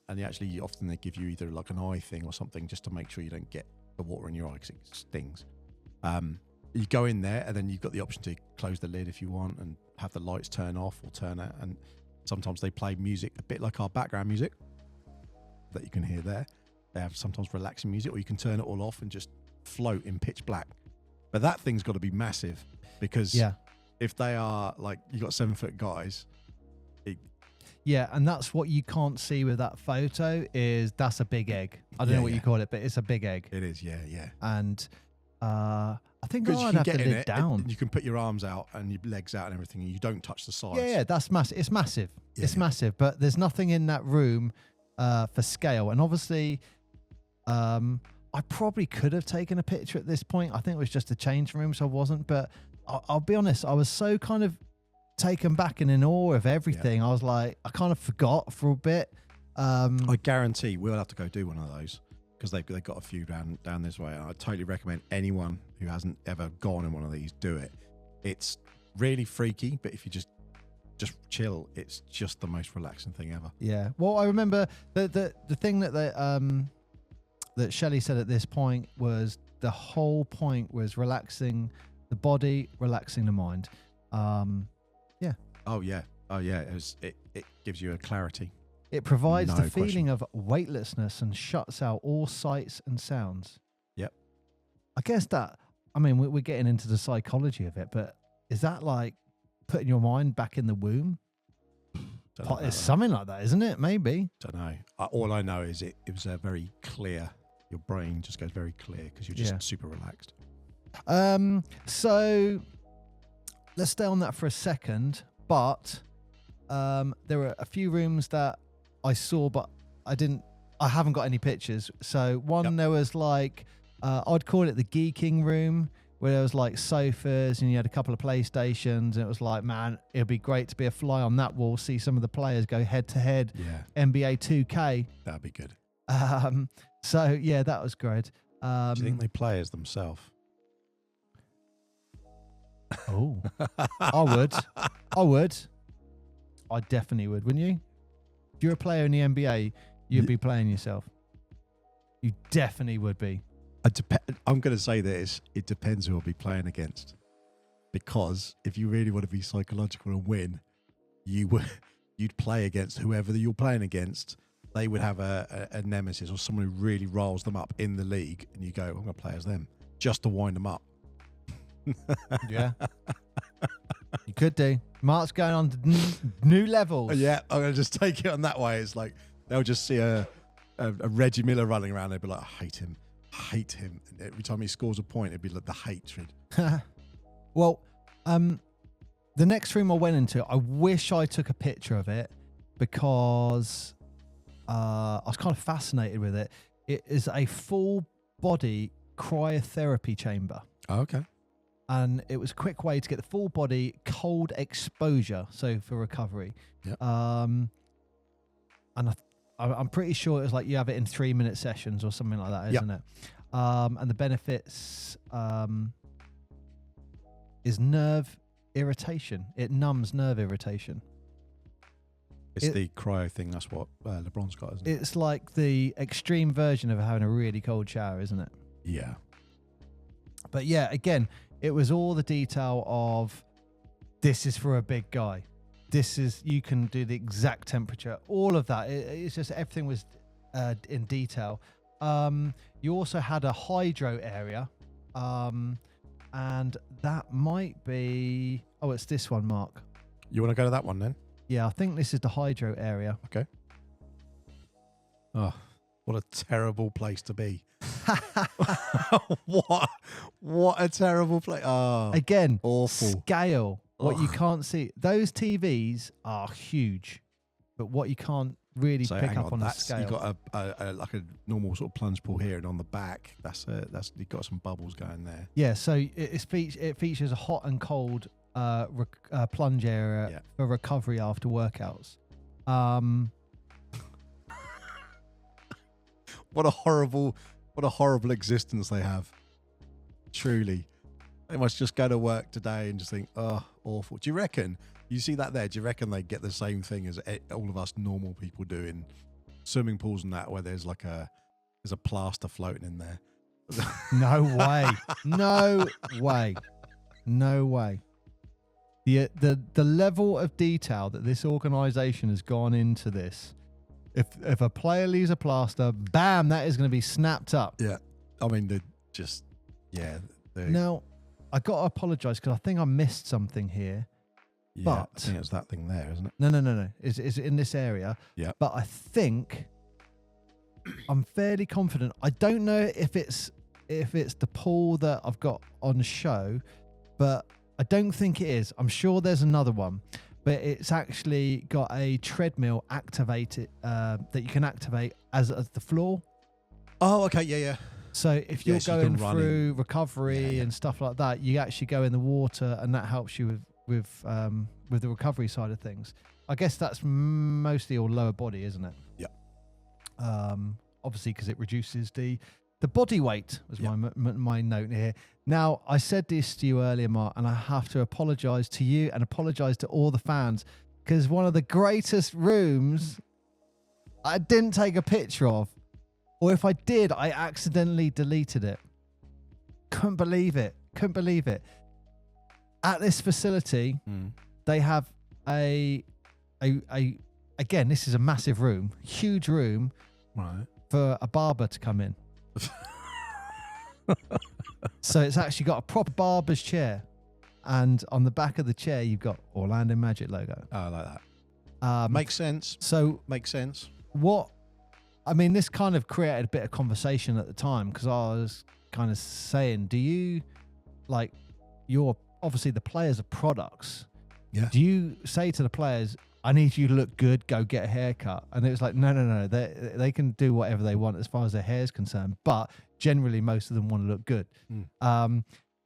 often they give you either like an eye thing or something just to make sure you don't get the water in your eye because it stings. You go in there and then you've got the option to close the lid if you want and have the lights turn off or turn out. And sometimes they play music a bit like our background music that you can hear there. They have sometimes relaxing music, or you can turn it all off and just float in pitch black. But that thing's got to be massive, because if they are like, you got 7 foot guys. And that's what you can't see with that photo, is that's a big egg. I don't know what you call it, but it's a big egg. It is, yeah. And I think I'd have to lid down. You can put your arms out and your legs out and everything, and you don't touch the sides. Yeah, that's massive. It's massive. It's massive, but there's nothing in that room for scale. And obviously, I probably could have taken a picture at this point. I think it was just a change room, so I wasn't. But I'll be honest, I was so kind of taken back and in awe of everything. I was like, I kind of forgot for a bit. I guarantee we'll have to go do one of those, because they've got a few down this way. And I totally recommend anyone who hasn't ever gone in one of these, do it. It's really freaky, but if you just chill, it's just the most relaxing thing ever. Yeah. Well, I remember the thing that that Shelley said at this point was the whole point was relaxing the body, relaxing the mind. Oh yeah. It gives you a clarity. It provides the feeling of weightlessness and shuts out all sights and sounds. Yep. I guess we're getting into the psychology of it, but is that like putting your mind back in the womb? It's something like that, isn't it? Maybe. Don't know. All I know is it was very clear. Your brain just goes very clear because you're just super relaxed. So let's stay on that for a second. But there were a few rooms that I saw, but I haven't got any pictures. So there was like, I'd call it the geeking room, where there was like sofas and you had a couple of PlayStations, and it was like, man, it'd be great to be a fly on that wall, see some of the players go head to head. NBA 2K. That'd be good. So yeah, that was great. Do you think they play as themselves? Oh, I would. I definitely would, wouldn't you? If you're a player in the NBA, you'd be playing yourself. You definitely would be. I'm going to say this. It depends who I'll be playing against. Because if you really want to be psychological and win, you'd play against whoever you're playing against. They would have a nemesis or someone who really riles them up in the league, and you go, I'm going to play as them just to wind them up. Yeah. You could do. Mark's going on to new levels. Yeah, I'm going to just take it on that way. It's like they'll just see a Reggie Miller running around. They'll be like, I hate him. And every time he scores a point, it'd be like the hatred. Well, the next room I went into, I wish I took a picture of it because I was kind of fascinated with it. It is a full body cryotherapy chamber. Oh, okay. And it was a quick way to get the full body cold exposure, so for recovery. Yep. And I'm pretty sure it was like you have it in 3-minute sessions or something like that, isn't it? And the benefits is nerve irritation. It numbs nerve irritation. It's the cryo thing. That's what LeBron's got, isn't it? It's like the extreme version of having a really cold shower, isn't it? Yeah. But yeah, again, it was all the detail of this is for a big guy. This is, you can do the exact temperature, all of that. It's just everything was in detail. You also had a hydro area, and that might be, oh, it's this one, Mark. You want to go to that one then? Yeah, I think this is the hydro area. Okay. Oh, what a terrible place to be. What a terrible place. Oh, again, awful. Scale. What you can't see. Those TVs are huge, but what you can't really pick up on the scale. You've got a like a normal sort of plunge pool here, and on the back, you've got some bubbles going there. Yeah, so it features a hot and cold plunge area for recovery after workouts. What a horrible existence they have. Truly. They must just go to work today and just think, oh, awful. Do you reckon, you see that there, do you reckon they get the same thing as all of us normal people do in swimming pools and that, where there's like there's a plaster floating in there? No way. No way. No way. The level of detail that this organisation has gone into this, if a player leaves a plaster, bam, that is going to be snapped up. Yeah. I mean, Now, I got to apologise because I think I missed something here. Yeah, but I think it's that thing there, isn't it? No. It's in this area. Yeah. But I think I'm fairly confident. I don't know if it's the pool that I've got on show, but I don't think it is. I'm sure there's another one, but it's actually got a treadmill activated that you can activate as the floor. Oh, okay, yeah. So if you're going through recovery Yeah. and stuff like that, you actually go in the water, and that helps you with the recovery side of things. I guess that's mostly all lower body, isn't it? Yeah. Obviously, because it reduces the body weight. Was my note here. Now, I said this to you earlier, Mark, and I have to apologise to you and apologise to all the fans, because one of the greatest rooms I didn't take a picture of. Or if I did, I accidentally deleted it. Couldn't believe it. At this facility, they have a again, this is a massive room, huge room, right, for a barber to come in. So it's actually got a proper barber's chair, and on the back of the chair you've got Orlando Magic logo. Oh, I like that. Makes sense. So makes sense. This kind of created a bit of conversation at the time, because I was kind of saying, do you, like, you're obviously the players are products. Yeah. Do you say to the players, I need you to look good, go get a haircut? And it was like, no. They can do whatever they want as far as their hair is concerned, but generally most of them want to look good.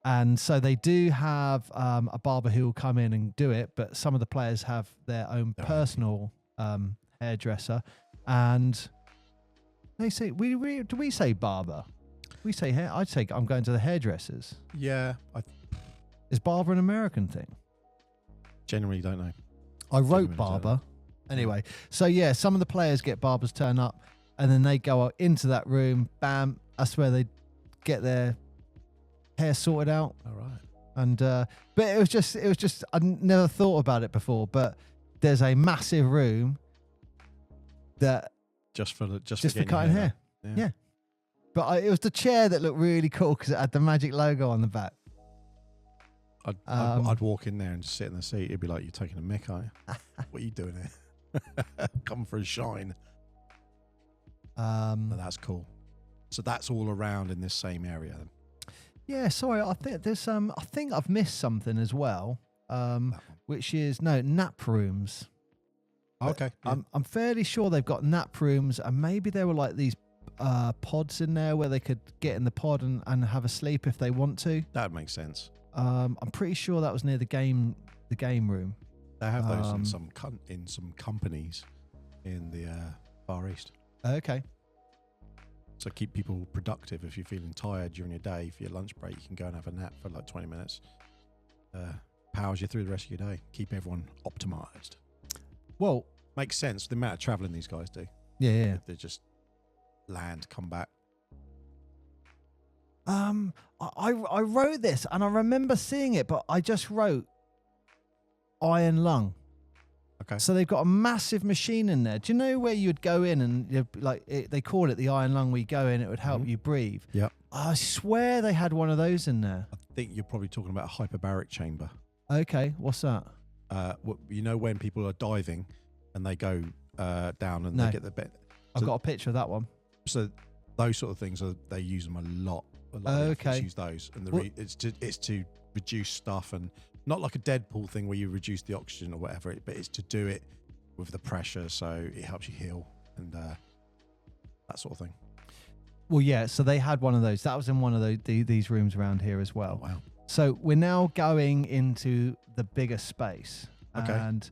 And so they do have a barber who will come in and do it, but some of the players have their own personal hairdresser. And they say, do we say barber? We say hair. I'd say I'm going to the hairdressers. Yeah. Is barber an American thing? Generally don't know. I wrote barber. Anyway, so yeah, some of the players get barbers turn up, and then they go into that room. Bam, that's where they get their hair sorted out. All right. And but it was just I never thought about it before, but there's a massive room that just for cutting hair. Yeah. But it was the chair that looked really cool because it had the Magic logo on the back. I'd walk in there and just sit in the seat. It'd be like, you're taking a mick, aren't you? What are you doing here? Come for a shine. But that's cool. So that's all around in this same area then. Yeah, sorry, I think there's I think I've missed something as well. Which is nap rooms. Okay. Yeah. I'm fairly sure they've got nap rooms, and maybe there were like these pods in there where they could get in the pod and have a sleep if they want to. That makes sense. I'm pretty sure that was near the game room. They have those in some companies in the Far East. Okay. So keep people productive. If you're feeling tired during your day, for your lunch break, you can go and have a nap for like 20 minutes. Powers you through the rest of your day. Keep everyone optimized. Well, makes sense. The amount of traveling these guys do. Yeah. They just land, come back. I wrote this and I remember seeing it, but I just wrote iron lung. Okay. So they've got a massive machine in there. Do you know where you'd go in and they call it the iron lung? Where you go in, it would help you breathe. Yep. I swear they had one of those in there. I think you're probably talking about a hyperbaric chamber. Okay, what's that? You know when people are diving and they go down and they get the bit. I've got a picture of that one. So those sort of things they use them a lot. Okay. Use those, and it's to reduce stuff, and not like a Deadpool thing where you reduce the oxygen or whatever, but it's to do it with the pressure, so it helps you heal and that sort of thing. Well, yeah. So they had one of those. That was in one of these rooms around here as well. Oh, wow. So we're now going into the bigger space, and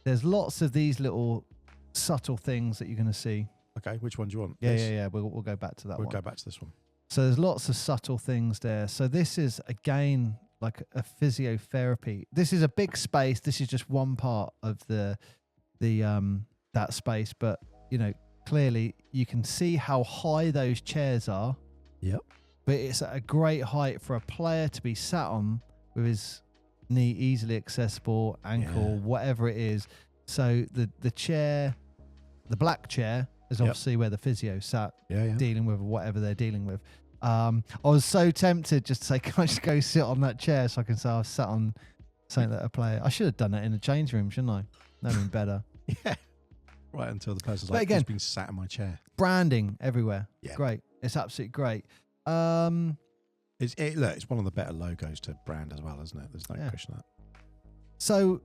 there's lots of these little subtle things that you're going to see. Okay, which one do you want? Yeah. We'll go back to that one. We'll go back to this one. So there's lots of subtle things there. So this is, again, like a physiotherapy. This is a big space. This is just one part of that space. But, clearly you can see how high those chairs are. Yep. But it's at a great height for a player to be sat on with his knee easily accessible, ankle, whatever it is. So the chair, the black chair, is obviously where the physio sat, dealing with whatever they're dealing with. I was so tempted just to say, can I just go sit on that chair so I can say I've sat on something that a player. I should have done that in the change room, shouldn't I? That'd been better. Yeah. Right until the person's but like, again, he's been sat in my chair. Branding everywhere. Yeah. Great. It's absolutely great. It's one of the better logos to brand as well, isn't it? There's no question that. So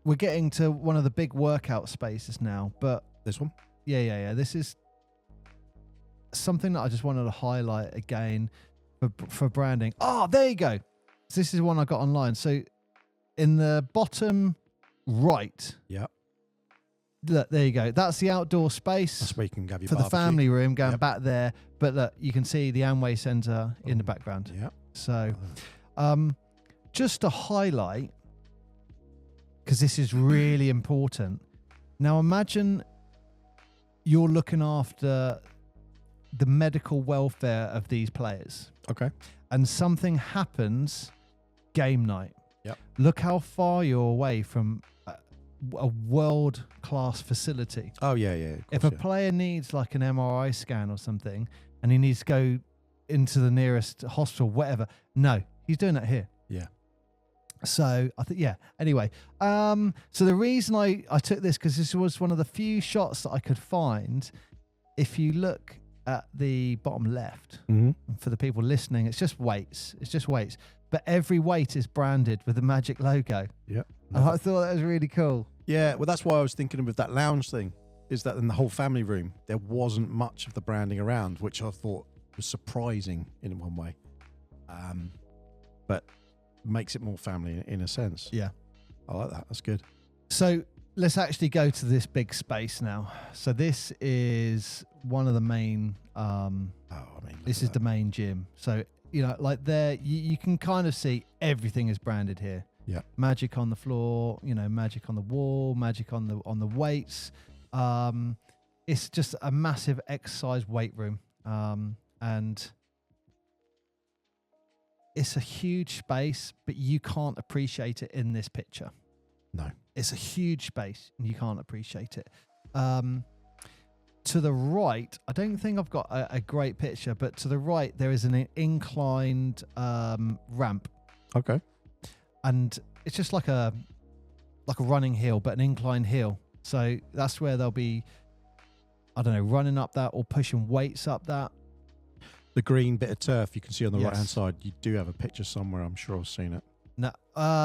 we're getting to one of the big workout spaces now, but this one? Yeah. This is something that I just wanted to highlight again for branding. Oh, there you go. This is one I got online. So in the bottom right. Yep. Look, there you go. That's the outdoor space. That's where you can have your for barbecue. the family room going back there. But look, you can see the Amway Centre in the background. Yeah. So just to highlight, because this is really important. Now imagine you're looking after the medical welfare of these players. Okay. And something happens game night. Yep. Look how far you're away from a world-class facility. Oh, yeah. Of course, if a player needs like an MRI scan or something and he needs to go into the nearest hospital, whatever, no, he's doing that here. Yeah. So I think, anyway, so the reason I took this, because this was one of the few shots that I could find. If you look at the bottom left, for the people listening, it's just weights. But every weight is branded with the Magic logo. Yep. And I thought that was really cool. Yeah, well, that's why I was thinking with that lounge thing, is that in the whole family room, there wasn't much of the branding around, which I thought was surprising in one way. But makes it more family in a sense. Yeah. I like that. That's good. So let's actually go to this big space now. So this is one of the main, this is the main gym. So, like there, you can kind of see everything is branded here. Yeah. Magic on the floor, magic on the wall, magic on the weights. It's just a massive exercise weight room. And it's a huge space, but you can't appreciate it in this picture. No. It's a huge space and you can't appreciate it. To the right, I don't think I've got a great picture, but to the right, there is an inclined ramp. Okay. and it's just like a running hill, but an inclined hill. So that's where they'll be, I don't know, running up that or pushing weights up that. The green bit of turf you can see on the Yes. right-hand side, you do have a picture somewhere. I'm sure I've seen it. No,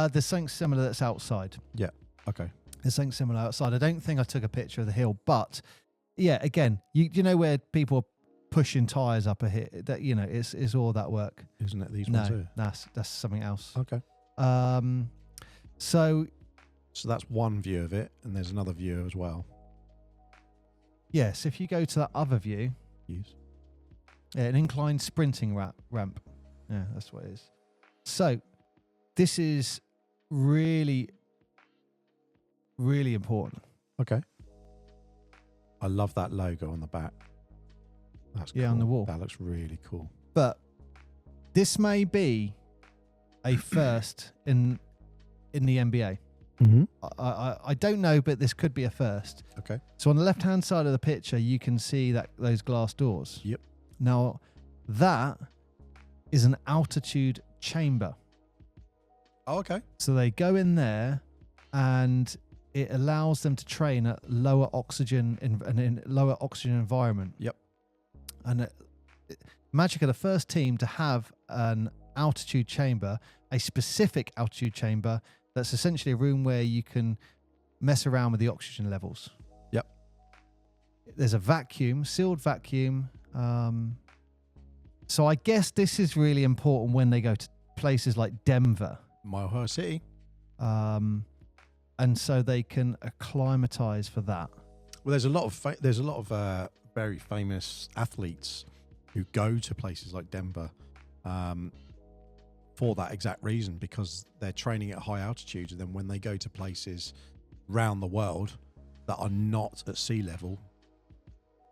there's something similar that's outside. Yeah. Okay. There's something similar outside. I don't think I took a picture of the hill, but yeah, again, you know where people are pushing tires up a hill, that, you know, it's all that work. Isn't it these ones No, here? that's something else. Okay. So So that's one view of it, and there's another view as well. yes, if you go to that other view, Use. yeah, an inclined sprinting ramp. Yeah, that's what it is. So this is really, really important. Okay. I love that logo on the back. That's cool. On the wall. That looks really cool. But this may be a first in the NBA. Mm-hmm. I don't know, but this could be a first. Okay. So on the left-hand side of the picture, you can see that those glass doors. Yep. Now, that is an altitude chamber. Oh, okay. So they go in there, and it allows them to train at lower oxygen in lower oxygen environment. Yep. And Magic are the first team to have an altitude chamber, a specific altitude chamber that's essentially a room where you can mess around with the oxygen levels. Yep. There's a vacuum, sealed vacuum. So I guess this is really important when they go to places like Denver. Mile High City. And so they can acclimatize for that. Well, there's a lot of very famous athletes who go to places like Denver for that exact reason, because they're training at high altitudes, and then when they go to places around the world that are not at sea level,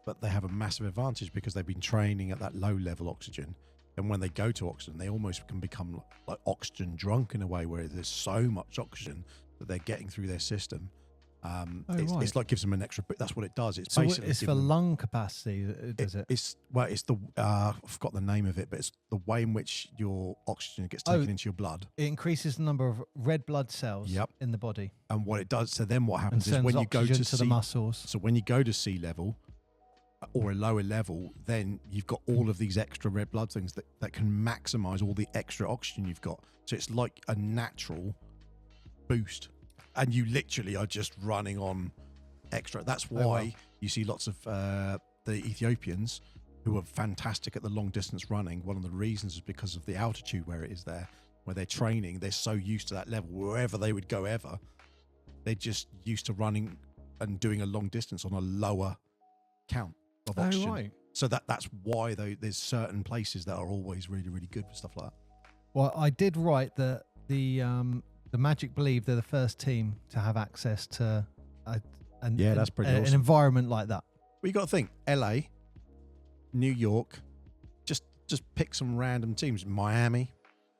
but they have a massive advantage because they've been training at that low level oxygen, and when they go to oxygen, they almost can become like oxygen drunk in a way, where there's so much oxygen that they're getting through their system. It's like gives them an extra. That's what it does. It's So basically it's for lung capacity, does it? It's the I forgot the name of it, but it's the way in which your oxygen gets taken into your blood. It increases the number of red blood cells in the body. And what it does, so then what And happens is sends when you go oxygen to the sea, muscles. so when you go to sea level or a lower level, then you've got all of these extra red blood things that can maximize all the extra oxygen you've got. So it's like a natural boost, and you literally are just running on extra. That's why you see lots of the Ethiopians who are fantastic at the long distance running. One of the reasons is because of the altitude where it is there, where they're training. They're so used to that level, wherever they would go ever, they're just used to running and doing a long distance on a lower count of oxygen. Right. So that's why there's certain places that are always really, really good for stuff like that. Well, I did write that the Magic believe they're the first team to have access to that's pretty awesome. an environment like that. Well, you got to think, LA, New York, just pick some random teams. Miami,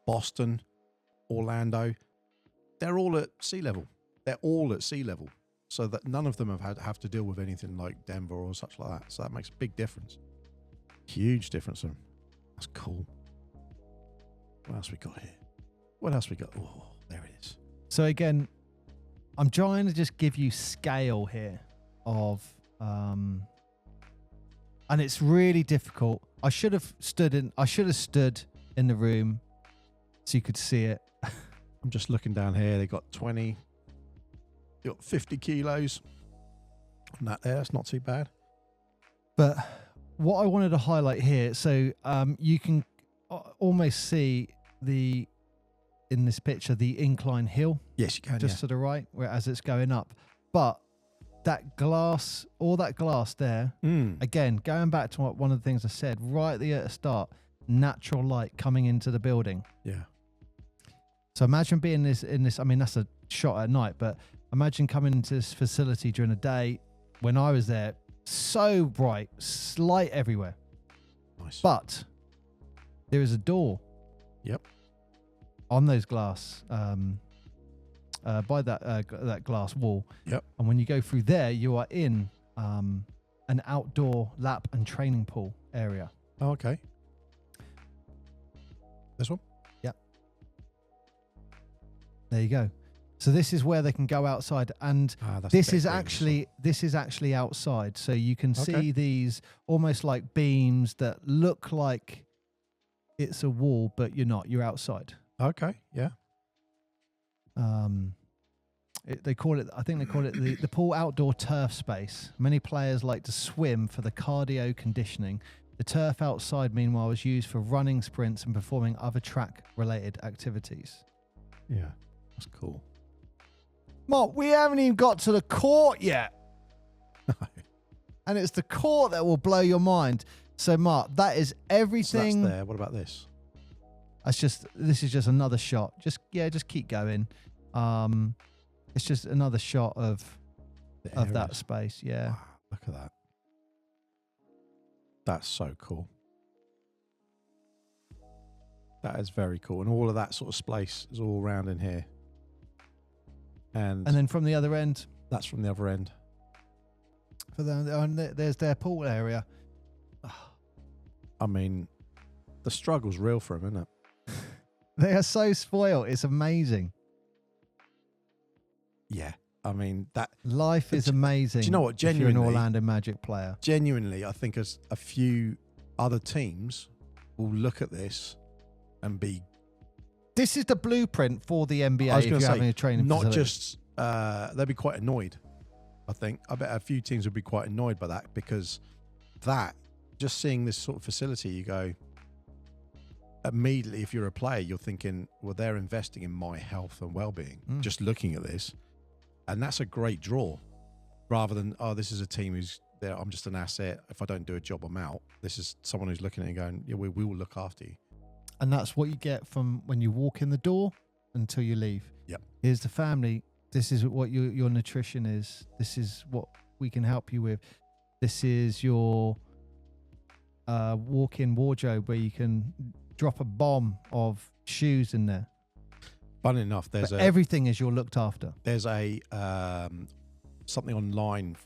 Boston, Orlando, they're all at sea level. They're all at sea level. So that none of them have to deal with anything like Denver or such like that. So that makes a big difference. Huge difference. That's cool. What else we got here? What else we got? Oh, there it is. So again, I'm trying to just give you scale here of, and it's really difficult. I should have stood in the room so you could see it. I'm just looking down here. They got 20. They got 50 kilos. On that there, that's not too bad. But what I wanted to highlight here, so you can almost see in this picture the incline hill. Yes, you can. Just to the right, as it's going up. But that glass, all that glass there, again, going back to one of the things I said right at the start, natural light coming into the building. Yeah. So imagine being in this. I mean, that's a shot at night, but imagine coming into this facility during the day. When I was there, so bright, light everywhere. Nice. But there is a door. Yep. On those glass, by that glass wall. Yep. And when you go through there, you are in an outdoor lap and training pool area. Oh, okay. This one? Yep. There you go. So this is where they can go outside, and this is actually outside. So you can see these almost like beams that look like it's a wall, but you're not. You're outside. Okay. Yeah. They call it. I think they call it the pool outdoor turf space. Many players like to swim for the cardio conditioning. The turf outside, meanwhile, is used for running, sprints, and performing other track-related activities. Yeah, that's cool. Mark, we haven't even got to the court yet. And it's the court that will blow your mind. So, Mark, that is everything. So that's there. What about this? This is just another shot. Just keep going. It's just another shot of that space. Yeah. Wow, look at that. That's so cool. That is very cool. And all of that sort of space is all around in here. And then from the other end. That's from the other end. There's their pool area. I mean, the struggle's real for them, isn't it? They are so spoiled. It's amazing. Yeah. I mean, that life is amazing. Do you know what? Genuinely, if you're an Orlando Magic player. Genuinely, I think as a few other teams will look at this and be. This is the blueprint for the NBA. I was if going you're to say, having a training not facility. just they'll be quite annoyed. I think I bet a few teams would be quite annoyed by that, because that just seeing this sort of facility, you go immediately. If you're a player, you're thinking, well, they're investing in my health and well-being. Just looking at this. And that's a great draw, rather than, oh, this is a team who's there. I'm just an asset. If I don't do a job, I'm out. This is someone who's looking at it and going, yeah, we will look after you. And that's what you get from when you walk in the door until you leave. Yep. Here's the family. This is what your nutrition is. This is what we can help you with. This is your walk-in wardrobe where you can drop a bomb of shoes in there. Funny enough, everything is you're looked after. There's a something online,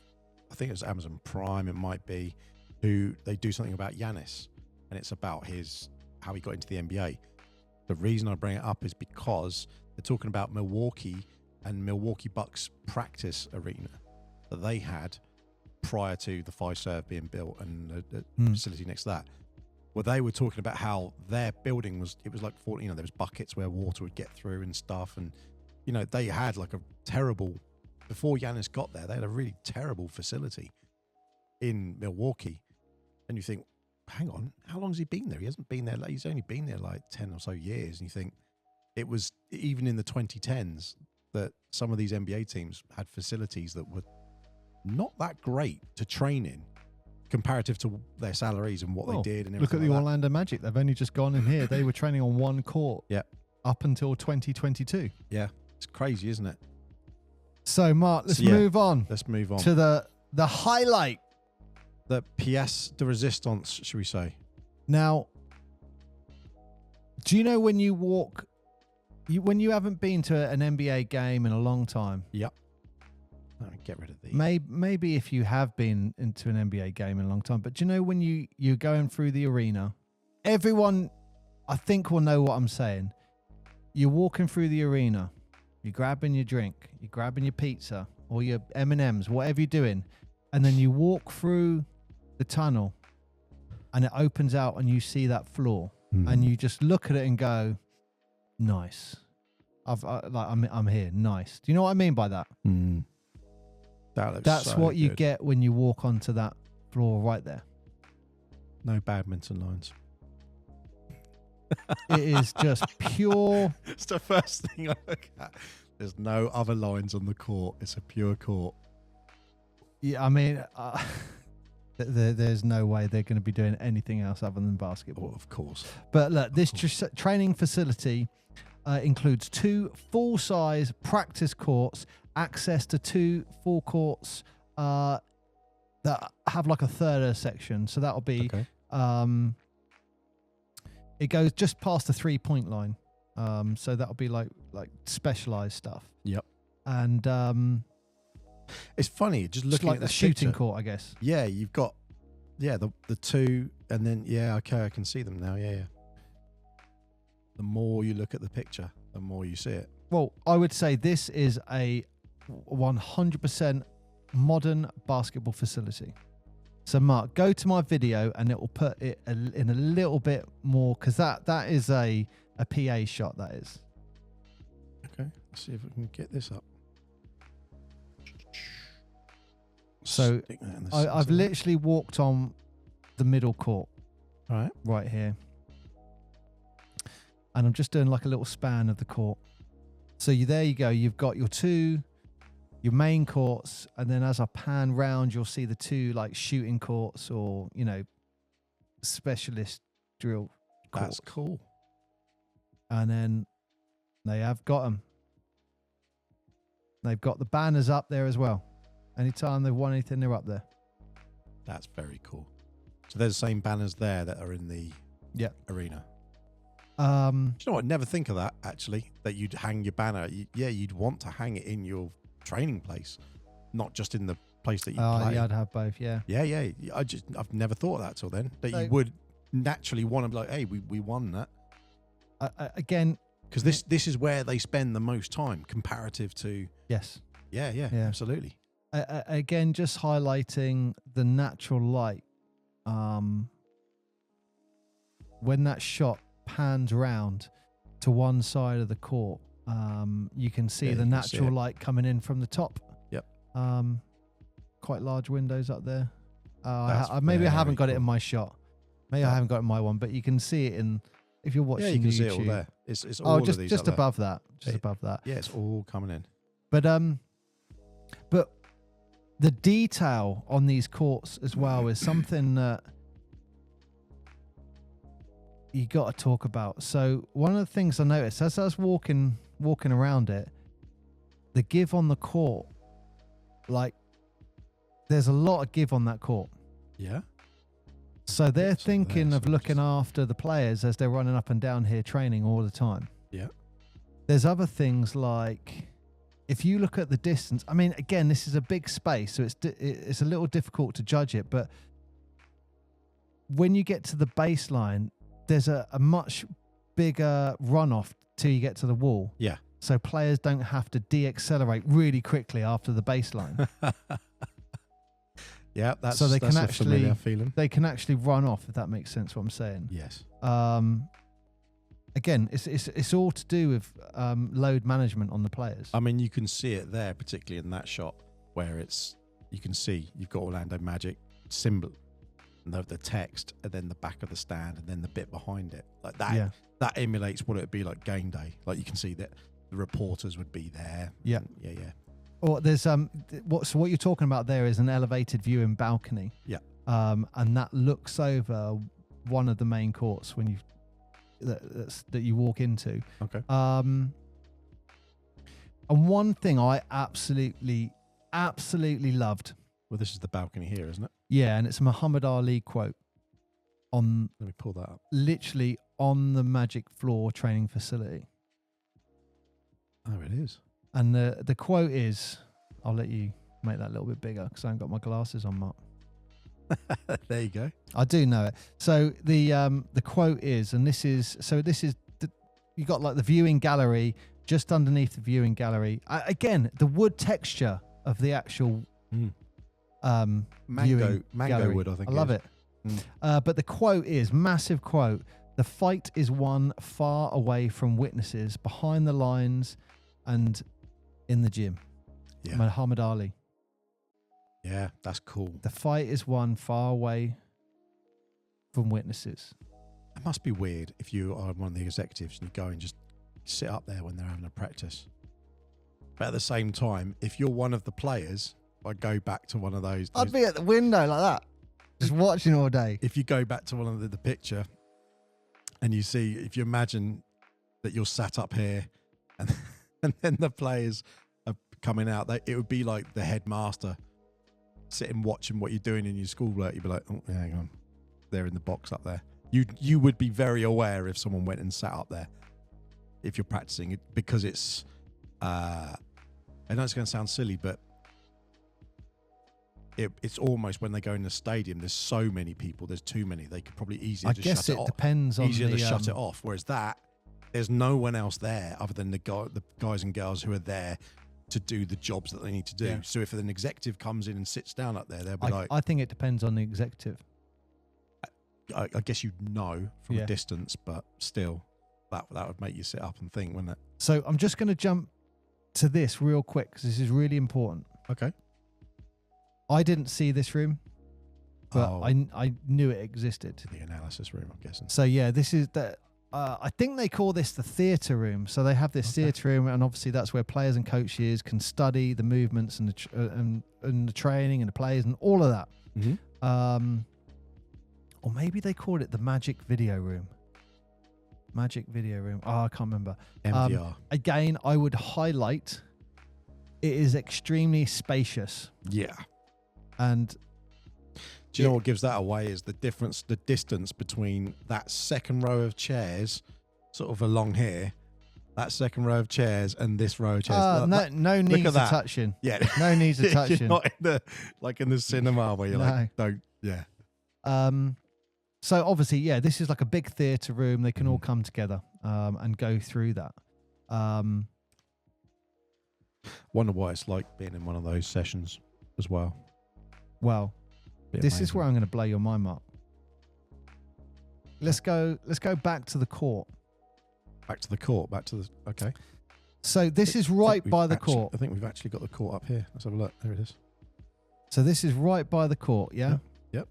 I think it's Amazon Prime, it might be, who they do something about Giannis, and it's about how he got into the NBA. The reason I bring it up is because they're talking about Milwaukee and Milwaukee Bucks practice arena that they had prior to the Fiserv being built and the facility next to that. Well, they were talking about how their building was like 40, there was buckets where water would get through and stuff. And, they had like a terrible, before Giannis got there, they had a really terrible facility in Milwaukee. And you think, hang on, how long has he been there? He hasn't been there. He's only been there like 10 or so years. And you think it was even in the 2010s that some of these NBA teams had facilities that were not that great to train in, comparative to their salaries and what they did. And look at the like Orlando Magic. They've only just gone in here. They were training on one court up until 2022. Yeah, it's crazy, isn't it? So, Mark, let's move on. Let's move on to the highlight. The pièce de résistance, should we say? Now, do you know when you walk, when you haven't been to an NBA game in a long time? Yep. Get rid of these. Maybe if you have been into an NBA game in a long time, but do you know when you're going through the arena, everyone, I think, will know what I'm saying. You're walking through the arena, you're grabbing your drink, you're grabbing your pizza or your M&Ms, whatever you're doing, and then you walk through the tunnel, and it opens out, and you see that floor, and you just look at it and go, "Nice, I'm here. Nice." Do you know what I mean by that? That's so what you good. get when you walk onto that floor right there. No badminton lines. It is just pure. It's the first thing I look at. There's no other lines on the court. It's a pure court. Yeah, I mean, there's no way they're going to be doing anything else other than basketball. Oh, of course. But look, this training facility includes 2 full-size practice courts, access to 2 full courts that have like a third section. So that'll be, it goes just past the 3-point line. So that'll be like specialized stuff. Yep. And it's funny, just looking like at the this shooting picture. court, I guess. Yeah, you've got, the 2, and then, okay, I can see them now. Yeah. The more you look at the picture, the more you see it. Well, I would say this is a 100% modern basketball facility. So, Mark, go to my video and it will put it in a little bit more, because that is a PA shot, that is. Okay, let's see if we can get this up. So, I've literally walked on the middle court. Right here. And I'm just doing like a little span of the court. So there you go. You've got your main courts, and then as I pan round, you'll see the two like shooting courts, or specialist drill courts. That's cool. And then they have got them. They've got the banners up there as well. Anytime they've won anything, they're up there. That's very cool. So there's the same banners there that are in the arena. Do you know what? I never think of that, actually, that you'd hang your banner. You'd want to hang it in your training place, not just in the place that you play. Yeah, I'd have both, yeah. Yeah. I've never thought of that till then, that you would naturally want to be like, hey, we won that. Again... Because this is where they spend the most time comparative to... Yes. Yeah, absolutely. Again, just highlighting the natural light. When that shot pans round to one side of the court, you can see the natural light coming in from the top. Yep. Quite large windows up there. Maybe I haven't got it in my shot. Maybe I haven't got it in my one, but you can see it in... If you're watching, you can YouTube, see it all there. It's all just of these just up above there. that, above that. Yeah, it's all coming in. But the detail on these courts as well is something that you got to talk about. So one of the things I noticed as I was walking around it, the give on the court, like there's a lot of give on that court. Yeah. So they're thinking of looking after the players as they're running up and down here training all the time. Yeah. There's other things like, if you look at the distance, I mean, again, this is a big space, so it's a little difficult to judge it. But when you get to the baseline, there's a much bigger runoff till you get to the wall. Yeah. So players don't have to de-accelerate really quickly after the baseline. Yeah, that's so they that's can a actually familiar feeling. They can actually run off, if that makes sense. What I'm saying. Yes. Again, it's all to do with load management on the players. I mean, you can see it there, particularly in that shot where you can see you've got Orlando Magic symbol, and the text, and then the back of the stand, and then the bit behind it, like that. Yeah. That emulates what it would be like game day. Like you can see that the reporters would be there. Yeah. Yeah. Or there's what you're talking about there is an elevated viewing balcony. Yeah. And that looks over one of the main courts when that you walk into. Okay. And one thing I absolutely loved. Well, this is the balcony here, isn't it? Yeah, and it's a Muhammad Ali quote on. Let me pull that up. Literally on the Magic floor training facility. Oh, it is. And the quote is, I'll let you make that a little bit bigger because I haven't got my glasses on, Mark. There you go. I do know it. So the quote is, and this is you got like the viewing gallery just underneath the viewing gallery. Again, the wood texture of the actual mango gallery. wood. I think I love it. But the quote is, massive quote: "The fight is won far away from witnesses, behind the lines, and in the gym." Yeah. Muhammad Ali. Yeah, that's cool. The fight is won far away from witnesses. It must be weird if you are one of the executives and you go and just sit up there when they're having a practice. But at the same time, if you're one of the players, I go back to one of those. I'd be at the window like that, just watching all day. If you go back to one of the picture and you see, if you imagine that you're sat up here and, and then the players are coming out, it would be like the headmaster sitting watching what you're doing in your school work. You'd be like, oh, hang on, they're in the box up there. You would be very aware if someone went and sat up there if you're practicing it, because it's I know it's going to sound silly, but it's almost when they go in the stadium, there's so many people, there's too many, they could probably easier to shut it off. Depends on easier to shut it off, whereas that there's no one else there other than the guys and girls who are there to do the jobs that they need to do. Yeah. So if an executive comes in and sits down up there, they'll be I think it depends on the executive. I guess you'd know from a distance, but still, that would make you sit up and think, wouldn't it? So I'm just going to jump to this real quick because this is really important. Okay. I didn't see this room, but I knew it existed. The analysis room, I'm guessing. So yeah, this is the. I think they call this the theatre room. So they have this theatre room, and obviously that's where players and coaches can study the movements and the training and the plays and all of that. Mm-hmm. Or maybe they called it the Magic Video Room. Magic Video Room. Oh, I can't remember. MVR. Again, I would highlight it is extremely spacious. Yeah. And do you know what gives that away is the distance between that second row of chairs, sort of along here, that second row of chairs and this row of chairs. No need to touching. Yeah. No need to touching. You're not in the cinema where you're like, don't, yeah. So obviously, yeah, this is like a big theatre room. They can all come together and go through that. Wonder what it's like being in one of those sessions as well. Well, this is where I'm going to blow your mind, Mark. Let's go back to the court. Back to the court. Okay. So this is right by the court. I think we've actually got the court up here. Let's have a look. There it is. So this is right by the court, yeah? Yep.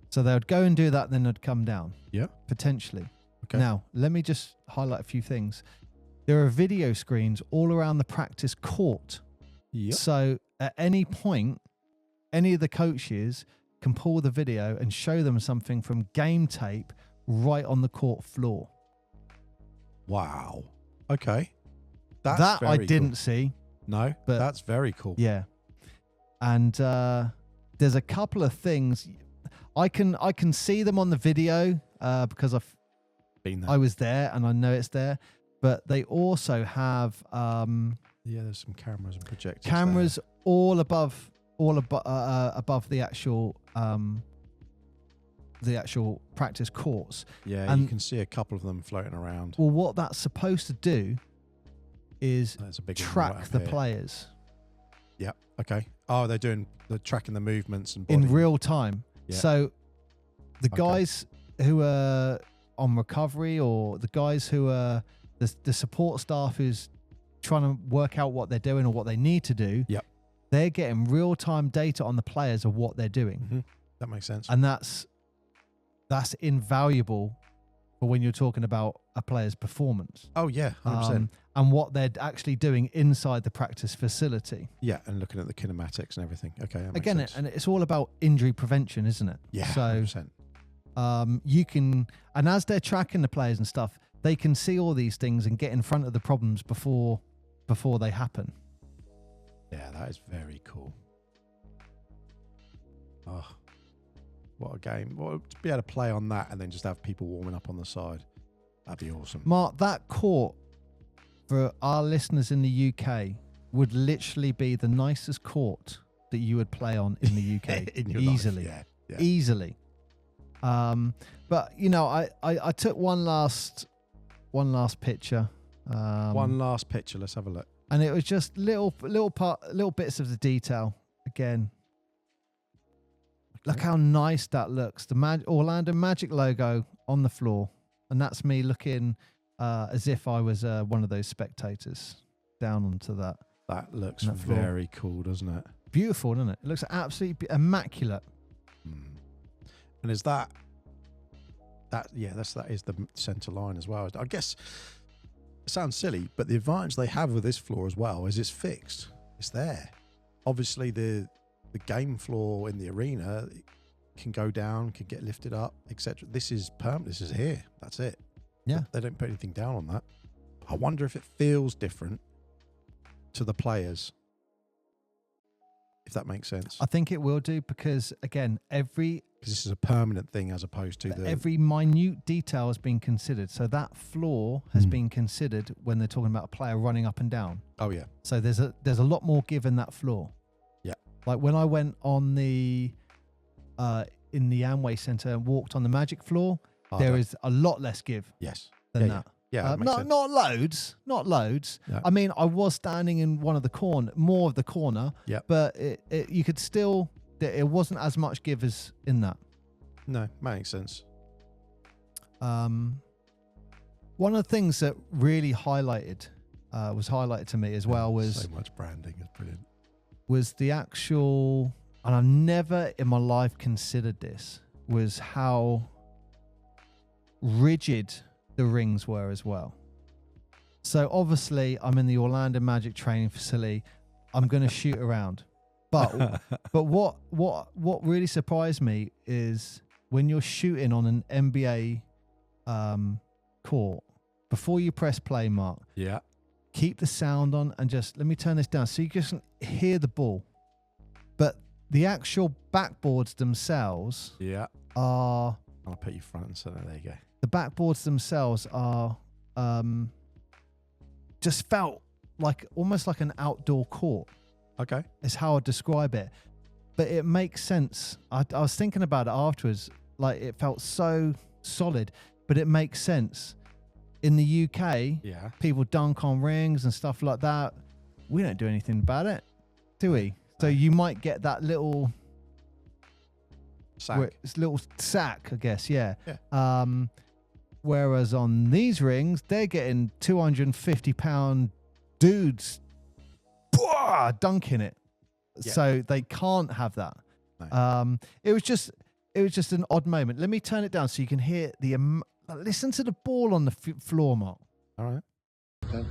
So they would go and do that, then they'd come down. Yeah. Potentially. Okay. Now, let me just highlight a few things. There are video screens all around the practice court. Yep. So at any point, any of the coaches can pull the video and show them something from game tape right on the court floor. Wow. Okay. That I didn't cool. see. No, but that's very cool. Yeah. And there's a couple of things. I can see them on the video because I've been there. I was there and I know it's there. But they also have there's some cameras and projectors. Cameras there. all above the actual practice courts. Yeah, and you can see a couple of them floating around. Well, what that's supposed to do is track the players. Yeah. Okay. Oh, they're tracking the movements and in real time. Yeah. So the guys who are on recovery, or the guys who are the support staff who's trying to work out what they're doing or what they need to do. Yep. They're getting real time data on the players of what they're doing. Mm-hmm. That makes sense. And that's invaluable for when you're talking about a player's performance. Oh yeah, 100%. And what they're actually doing inside the practice facility. Yeah, and looking at the kinematics and everything. Okay, that makes again, sense. and it's all about injury prevention, isn't it? Yeah, so 100%. You can, and as they're tracking the players and stuff, they can see all these things and get in front of the problems before they happen. Yeah, that is very cool. Oh, what a game. Well, to be able to play on that and then just have people warming up on the side, that'd be awesome. Mark, that court, for our listeners in the UK, would literally be the nicest court that you would play on in the UK. in your easily. Life. Yeah. Easily. But, you know, I took one last picture. One last picture. Let's have a look. And it was just little bits of the detail. Again, look how nice that looks. The Orlando Magic logo on the floor, and that's me looking as if I was one of those spectators down onto that. That looks very cool, doesn't it? Beautiful, doesn't it? It looks absolutely immaculate. And is that is the center line as well. I guess it sounds silly, but the advantage they have with this floor as well is it's fixed. It's there. Obviously, the game floor in the arena can go down, can get lifted up, etc. This is permanent. This is here. That's it. Yeah. They don't put anything down on that. I wonder if it feels different to the players, if that makes sense. I think it will do because, again, because this is a permanent thing as opposed to every minute detail has been considered. So that floor has been considered when they're talking about a player running up and down. Oh yeah. So there's a lot more give in that floor. Yeah. Like when I went on in the Amway Center and walked on the Magic floor, there is a lot less give. Yes. Than that. Yeah, not loads, not loads. Yeah. I mean, I was standing in one of the more of the corner, Yep. but you could still, it wasn't as much give as in that. No, makes sense. One of the things that really was highlighted to me as well was so much branding is brilliant. Was the actual, and I've never in my life considered this, was how rigid the rings were as well. So obviously I'm in the Orlando Magic training facility. I'm going to shoot around. But what really surprised me is when you're shooting on an NBA court, before you press play, Mark, Yeah. keep the sound on and just, let me turn this down so you can hear the ball. But the actual backboards themselves are... I'll put you front and center. There you go. The backboards themselves are just felt like almost like an outdoor court. Okay. Is how I describe it. But it makes sense. I was thinking about it afterwards. Like, it felt so solid, but it makes sense. In the UK, people dunk on rings and stuff like that. We don't do anything about it, do we? So you might get that little sack. It's a little sack, I guess. Yeah. Yeah. Whereas on these rings, they're getting 250-pound dudes dunking it. Yeah. So they can't have that. No. It was just an odd moment. Let me turn it down so you can hear listen to the ball on the floor, Mark. All right. Okay.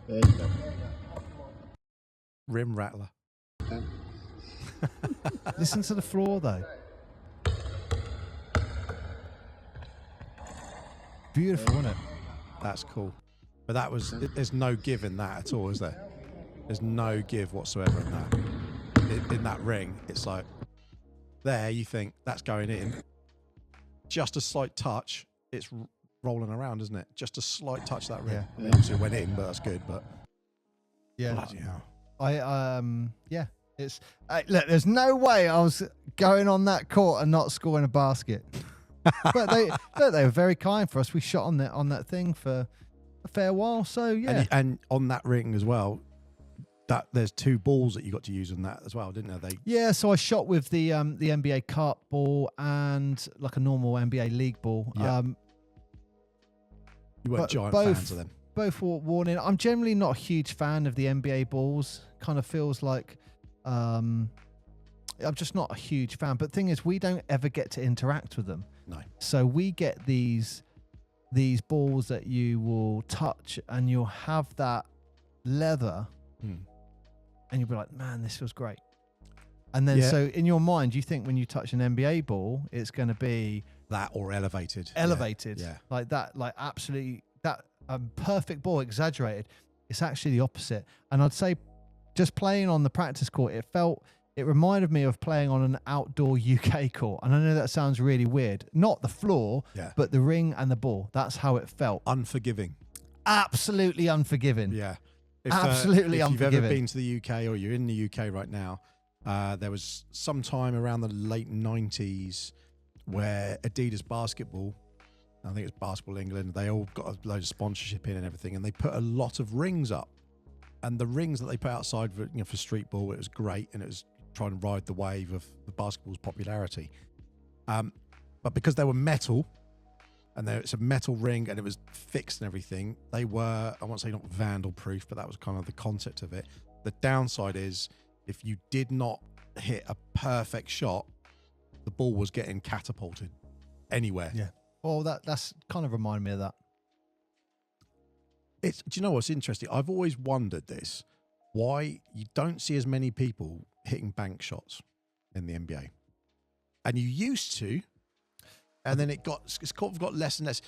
There you go. Rim rattler. Okay. Listen to the floor, though. Beautiful, isn't it? That's cool. But there's no give in that at all, is there? There's no give whatsoever in that. In that ring, it's like, there you think that's going in. Just a slight touch, it's rolling around, isn't it? Just a slight touch that ring. Yeah. Obviously it went in, but that's good. But yeah, bloody hell. It's look. There's no way I was going on that court and not scoring a basket. But they were very kind for us. We shot on that thing for a fair while. So yeah, and on that ring as well. That there's 2 balls that you got to use on that as well, didn't there? Yeah, so I shot with the NBA cart ball and like a normal NBA league ball. Yeah. You weren't giant fans of them. Both were worn in. I'm generally not a huge fan of the NBA balls. Kind of feels like I'm just not a huge fan. But the thing is, we don't ever get to interact with them. No. So we get these balls that you will touch, and you'll have that leather. And you'll be like, man, this feels great. And then, so in your mind, you think when you touch an NBA ball, it's going to be that or elevated. Yeah. Like that, like absolutely that perfect ball, exaggerated. It's actually the opposite. And I'd say just playing on the practice court, it reminded me of playing on an outdoor UK court. And I know that sounds really weird. Not the floor, but the ring and the ball. That's how it felt. Unforgiving. Absolutely unforgiving. Yeah. Absolutely if unforgiving. If you've ever been to the UK or you're in the UK right now, there was some time around the late 90s where Adidas basketball, I think it's Basketball England, they all got a load of sponsorship in and everything, and they put a lot of rings up. And the rings that they put outside for street ball, it was great, and it was trying to ride the wave of the basketball's popularity. But because they were metal, and it's a metal ring and it was fixed and everything, they were, I won't say not vandal proof, but that was kind of the concept of it. The downside is if you did not hit a perfect shot, the ball was getting catapulted anywhere. Yeah. Well, that's kind of reminded me of that. Do you know what's interesting? I've always wondered this, why you don't see as many people hitting bank shots in the NBA. And you used to, and then it's got less and less.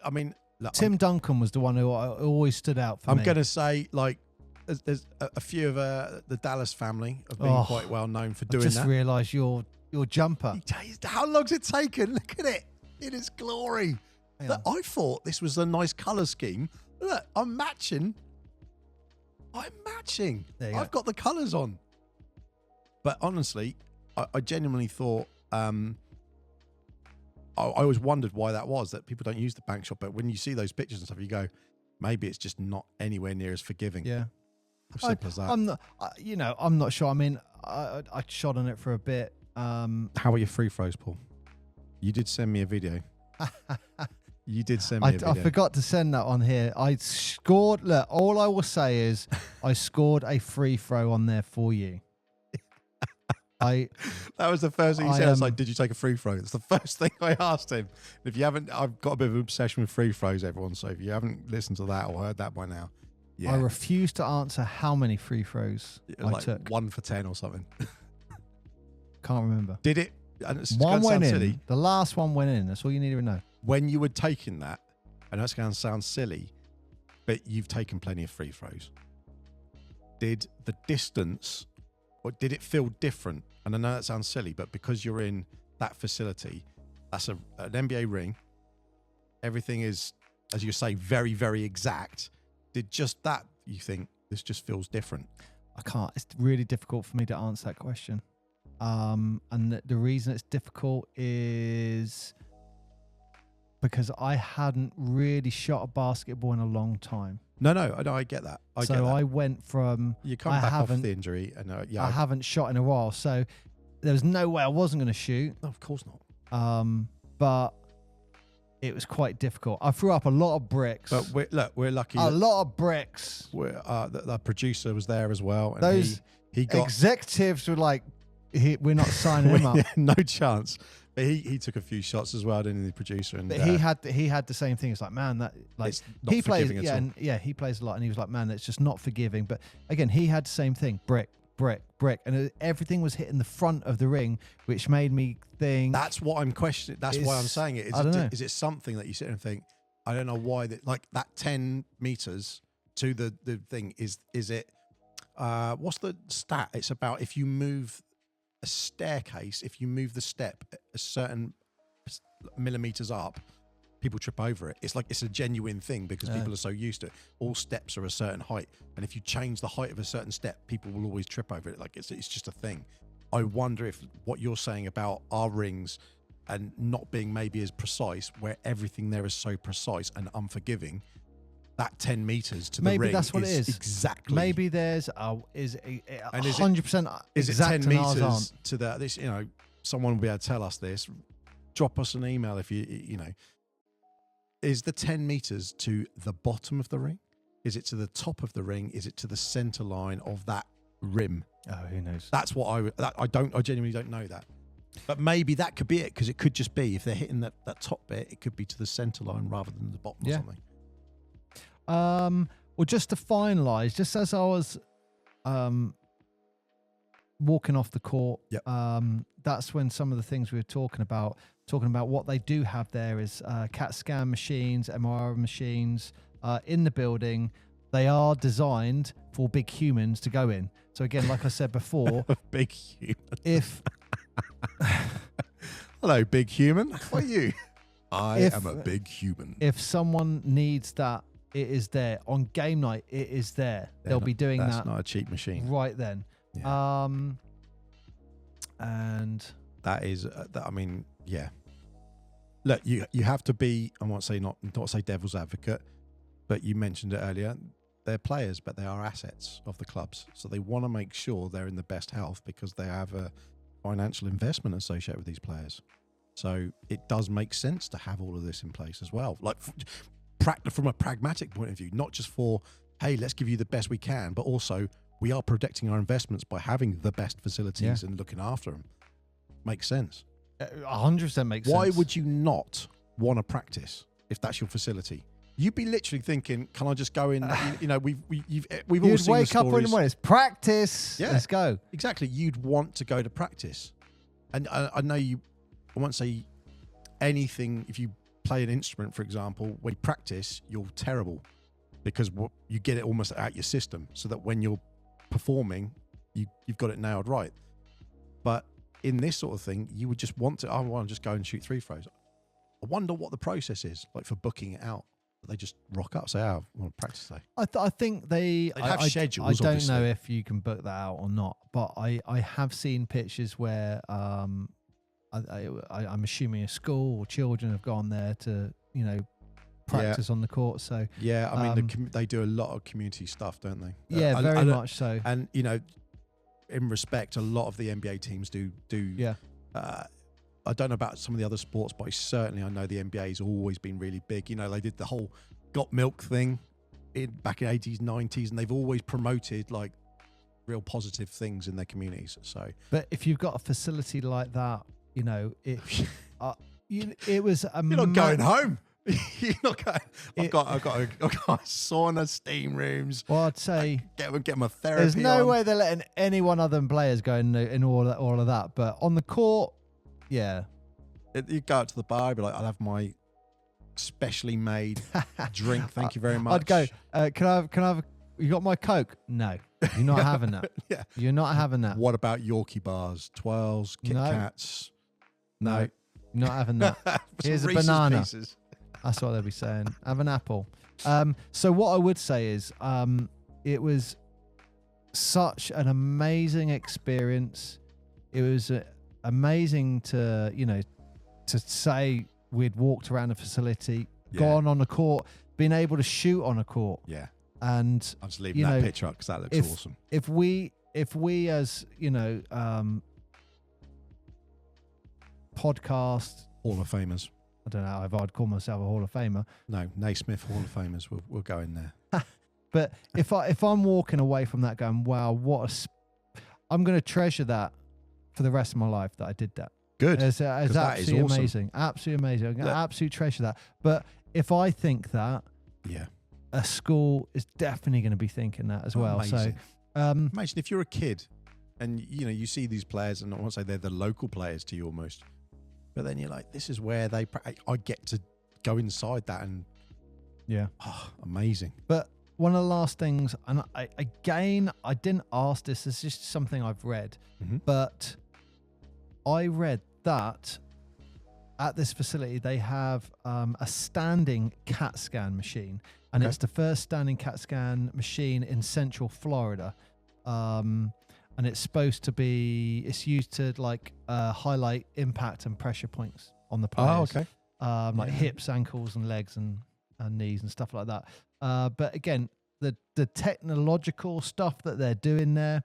I mean, look, Tim Duncan was the one who always stood out for me. I'm going to say, like, there's a few of the Dallas family have been quite well known for doing that. I just realised your jumper. How long's it taken? Look at it in its glory. Look, I thought this was a nice colour scheme. Look, I'm matching. I've got the colours on. But honestly, I genuinely thought. I always wondered why that was, that people don't use the bank shot. But when you see those pictures and stuff, you go, maybe it's just not anywhere near as forgiving. Yeah. Simple as that. I'm not, I'm not sure. I mean, I shot on it for a bit. How are your free throws, Paul? You did send me a video. You did send me a video. I forgot to send that on here. I scored. Look, all I will say is I scored a free throw on there for you. That was the first thing he said. I was like, did you take a free throw? It's the first thing I asked him. If you haven't, I've got a bit of an obsession with free throws, everyone. So if you haven't listened to that or heard that by now, yeah. I refuse to answer how many free throws I took. 1 for 10 or something. Can't remember. Did it? One went in. Silly. The last one went in. That's all you need to know. When you were taking that, I know it's going to sound silly, but you've taken plenty of free throws. Did the distance, or did it feel different? And I know that sounds silly, but because you're in that facility, that's an NBA ring. Everything is, as you say, very, very exact. Did just that, you think, this just feels different? I can't. It's really difficult for me to answer that question. And the reason it's difficult is because I hadn't really shot a basketball in a long time. No, I get that. I went from you come back off the injury, and I haven't shot in a while, so there was no way I wasn't going to shoot. No, of course not. But it was quite difficult. I threw up a lot of bricks. But we're lucky. A lot of bricks. The producer was there as well, and those he got executives were like, we're not signing him up. No chance. But he took a few shots as well, didn't he, the producer? And but he had the same thing. It's like, man, that like he plays, he plays a lot, and he was like, man, it's just not forgiving. But again, he had the same thing: brick, and everything was hitting the front of the ring, which made me think. That's what I'm questioning. That's why I'm saying it. I don't know. Is it something that you sit and think? I don't know why that. Like that 10 meters to the thing is it? What's the stat? It's about if you move a staircase, if you move the step a certain millimeters up, people trip over it. It's like it's a genuine thing because people are so used to it. All steps are a certain height, and if you change the height of a certain step, people will always trip over it. Like it's just a thing. I wonder if what you're saying about our rings and not being maybe as precise, where everything there is so precise and unforgiving, that 10 meters to the ring, maybe that's what it is. Exactly. Maybe there's 100% is it exact 10 meters to that? This, someone will be able to tell us this. Drop us an email if you know. Is the 10 meters to the bottom of the ring? Is it to the top of the ring? Is it to the center line of that rim? Oh, who knows? That's what I genuinely don't know that. But maybe that could be it, because it could just be, if they're hitting that top bit, it could be to the center line rather than the bottom or something. Well, just to finalise, just as I was walking off the court, that's when some of the things we were talking about what they do have there is CAT scan machines, MRI machines in the building. They are designed for big humans to go in. So again, like I said before, big human. If hello, big human. What are you? I am a big human. If someone needs that, it is there. On game night, it is there. They'll be doing that. That's not a cheap machine. Right then. Yeah. And that is, yeah. Look, you have to be, I won't say not say devil's advocate, but you mentioned it earlier. They're players, but they are assets of the clubs. So they want to make sure they're in the best health because they have a financial investment associated with these players. So it does make sense to have all of this in place as well. Like from a pragmatic point of view, not just for, hey, let's give you the best we can, but also we are protecting our investments by having the best facilities and looking after them. Makes sense. 100% makes sense. Why would you not want to practice if that's your facility? You'd be literally thinking, "Can I just go in?" We've all seen wake the up in the morning, it's practice. Yeah, let's go. Exactly. You'd want to go to practice, and I know you. I won't say anything. If you play an instrument, for example, when you practice, you're terrible because you get it almost out your system, so that when you're performing, you've got it nailed right. But in this sort of thing, you would just want to. I want to just go and shoot 3 throws. I wonder what the process is like for booking it out. They just rock up, say, "Oh, I want to practice today." I think they have schedules. I don't obviously. know if you can book that out or not, but I have seen pitches where I'm assuming a school or children have gone there to practice on the court. So yeah, I mean they do a lot of community stuff, don't they? Yeah, very much so. And in respect, a lot of the NBA teams do. Yeah. I don't know about some of the other sports, but certainly I know the NBA's always been really big. They did the whole Got Milk thing back in 80s, 90s, and they've always promoted like real positive things in their communities. So, but if you've got a facility like that, it it was a you're not going home. You're not going. I've got a sauna, steam rooms. Well, I'd say get my therapy. There's no way they're letting anyone other than players go in all of that. But on the court, yeah, you go out to the bar, be like, "I'll have my specially made drink, thank you very much." I'd go. Can I have? You got my Coke? No, you're not having that. Yeah, you're not having that. What about Yorkie bars, twirls, Kit Kats? No, you're not having that. Here's a Reese's banana. Pieces. That's what they'll be saying. Have an apple. So what I would say is, it was such an amazing experience. It was amazing to say we'd walked around the facility, gone on the court, been able to shoot on a court. Yeah. And I'm just leaving that picture up because that looks awesome. If we as podcast Hall of Famers. I don't know if I'd call myself a Hall of Famer. No, Naismith Hall of Famers. We'll go in there. But if I'm walking away from that going, wow, I'm going to treasure that for the rest of my life that I did that. Good. It's absolutely awesome. amazing. Absolutely amazing. I'm going to absolutely treasure that. But if I think that, a school is definitely going to be thinking that as well. Amazing. So imagine if you're a kid and you see these players, and I want to say they're the local players to you almost, but then you're like, this is where I get to go inside that, and amazing. But one of the last things, and I didn't ask this, it's just something I've read, but I read that at this facility they have a standing CAT scan machine, and it's the first standing CAT scan machine in Central Florida. And it's supposed to be, it's used to highlight impact and pressure points on the players. Oh, okay. Like hips, ankles, and legs and knees and stuff like that. But again, the technological stuff that they're doing there,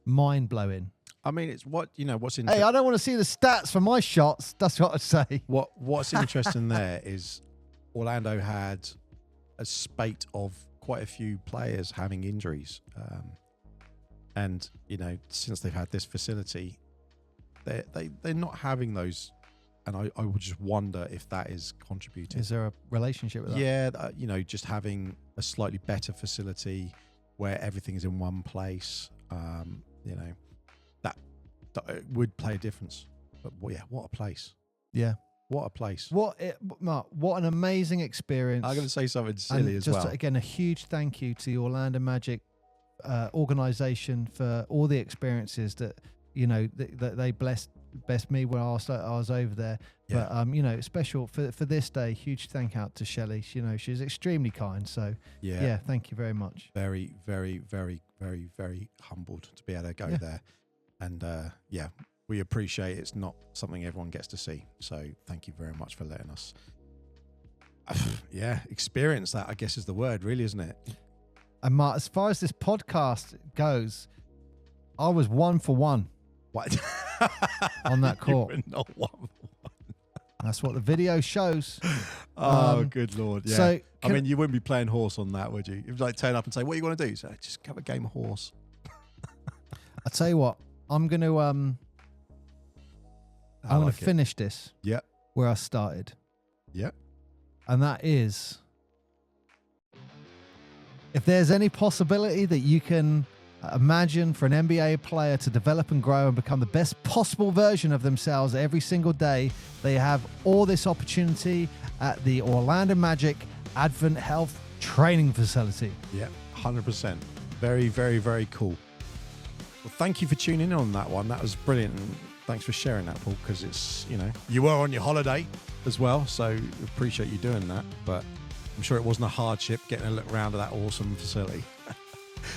mind blowing. I mean, it's what's interesting. Hey, I don't want to see the stats for my shots. That's what I'd say. What's interesting there is Orlando had a spate of quite a few players having injuries. And since they've had this facility, they're not having those, and I would just wonder if that is contributing. Is there a relationship with that? Yeah, just having a slightly better facility where everything is in one place, that would play a difference. But what a place! Yeah, what a place! Mark, what an amazing experience! I'm going to say something silly as well. Just again, a huge thank you to the Orlando Magic organization for all the experiences that that they blessed me when I was over there. Yeah. But special for this day, huge thank out to Shelley. She's extremely kind. So yeah, thank you very much. Very, very, very, very, very humbled to be able to go there, and we appreciate it's not something everyone gets to see. So thank you very much for letting us experience that, I guess is the word, really, isn't it? And Mark, as far as this podcast goes, I was 1 for 1. What? On that court. You were not 1 for 1. That's what the video shows. Oh, good Lord. Yeah. So I mean, you wouldn't be playing horse on that, would you? If you turn up and say, what are you going to do? So just have a game of horse. I'll tell you what, I'm going to finish this where I started. Yep. And that is, if there's any possibility that you can imagine for an NBA player to develop and grow and become the best possible version of themselves every single day, they have all this opportunity at the Orlando Magic Advent Health Training Facility. Yeah, 100%. Very, very, very cool. Well, thank you for tuning in on that one. That was brilliant. thanks for sharing that, Paul, because it's, you were on your holiday as well, so appreciate you doing that. But I'm sure it wasn't a hardship getting a look around at that awesome facility.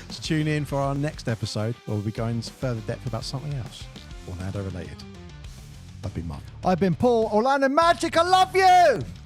So tune in for our next episode where we'll be going into further depth about something else, Orlando related. I've been Mark. I've been Paul. Orlando Magic, I love you!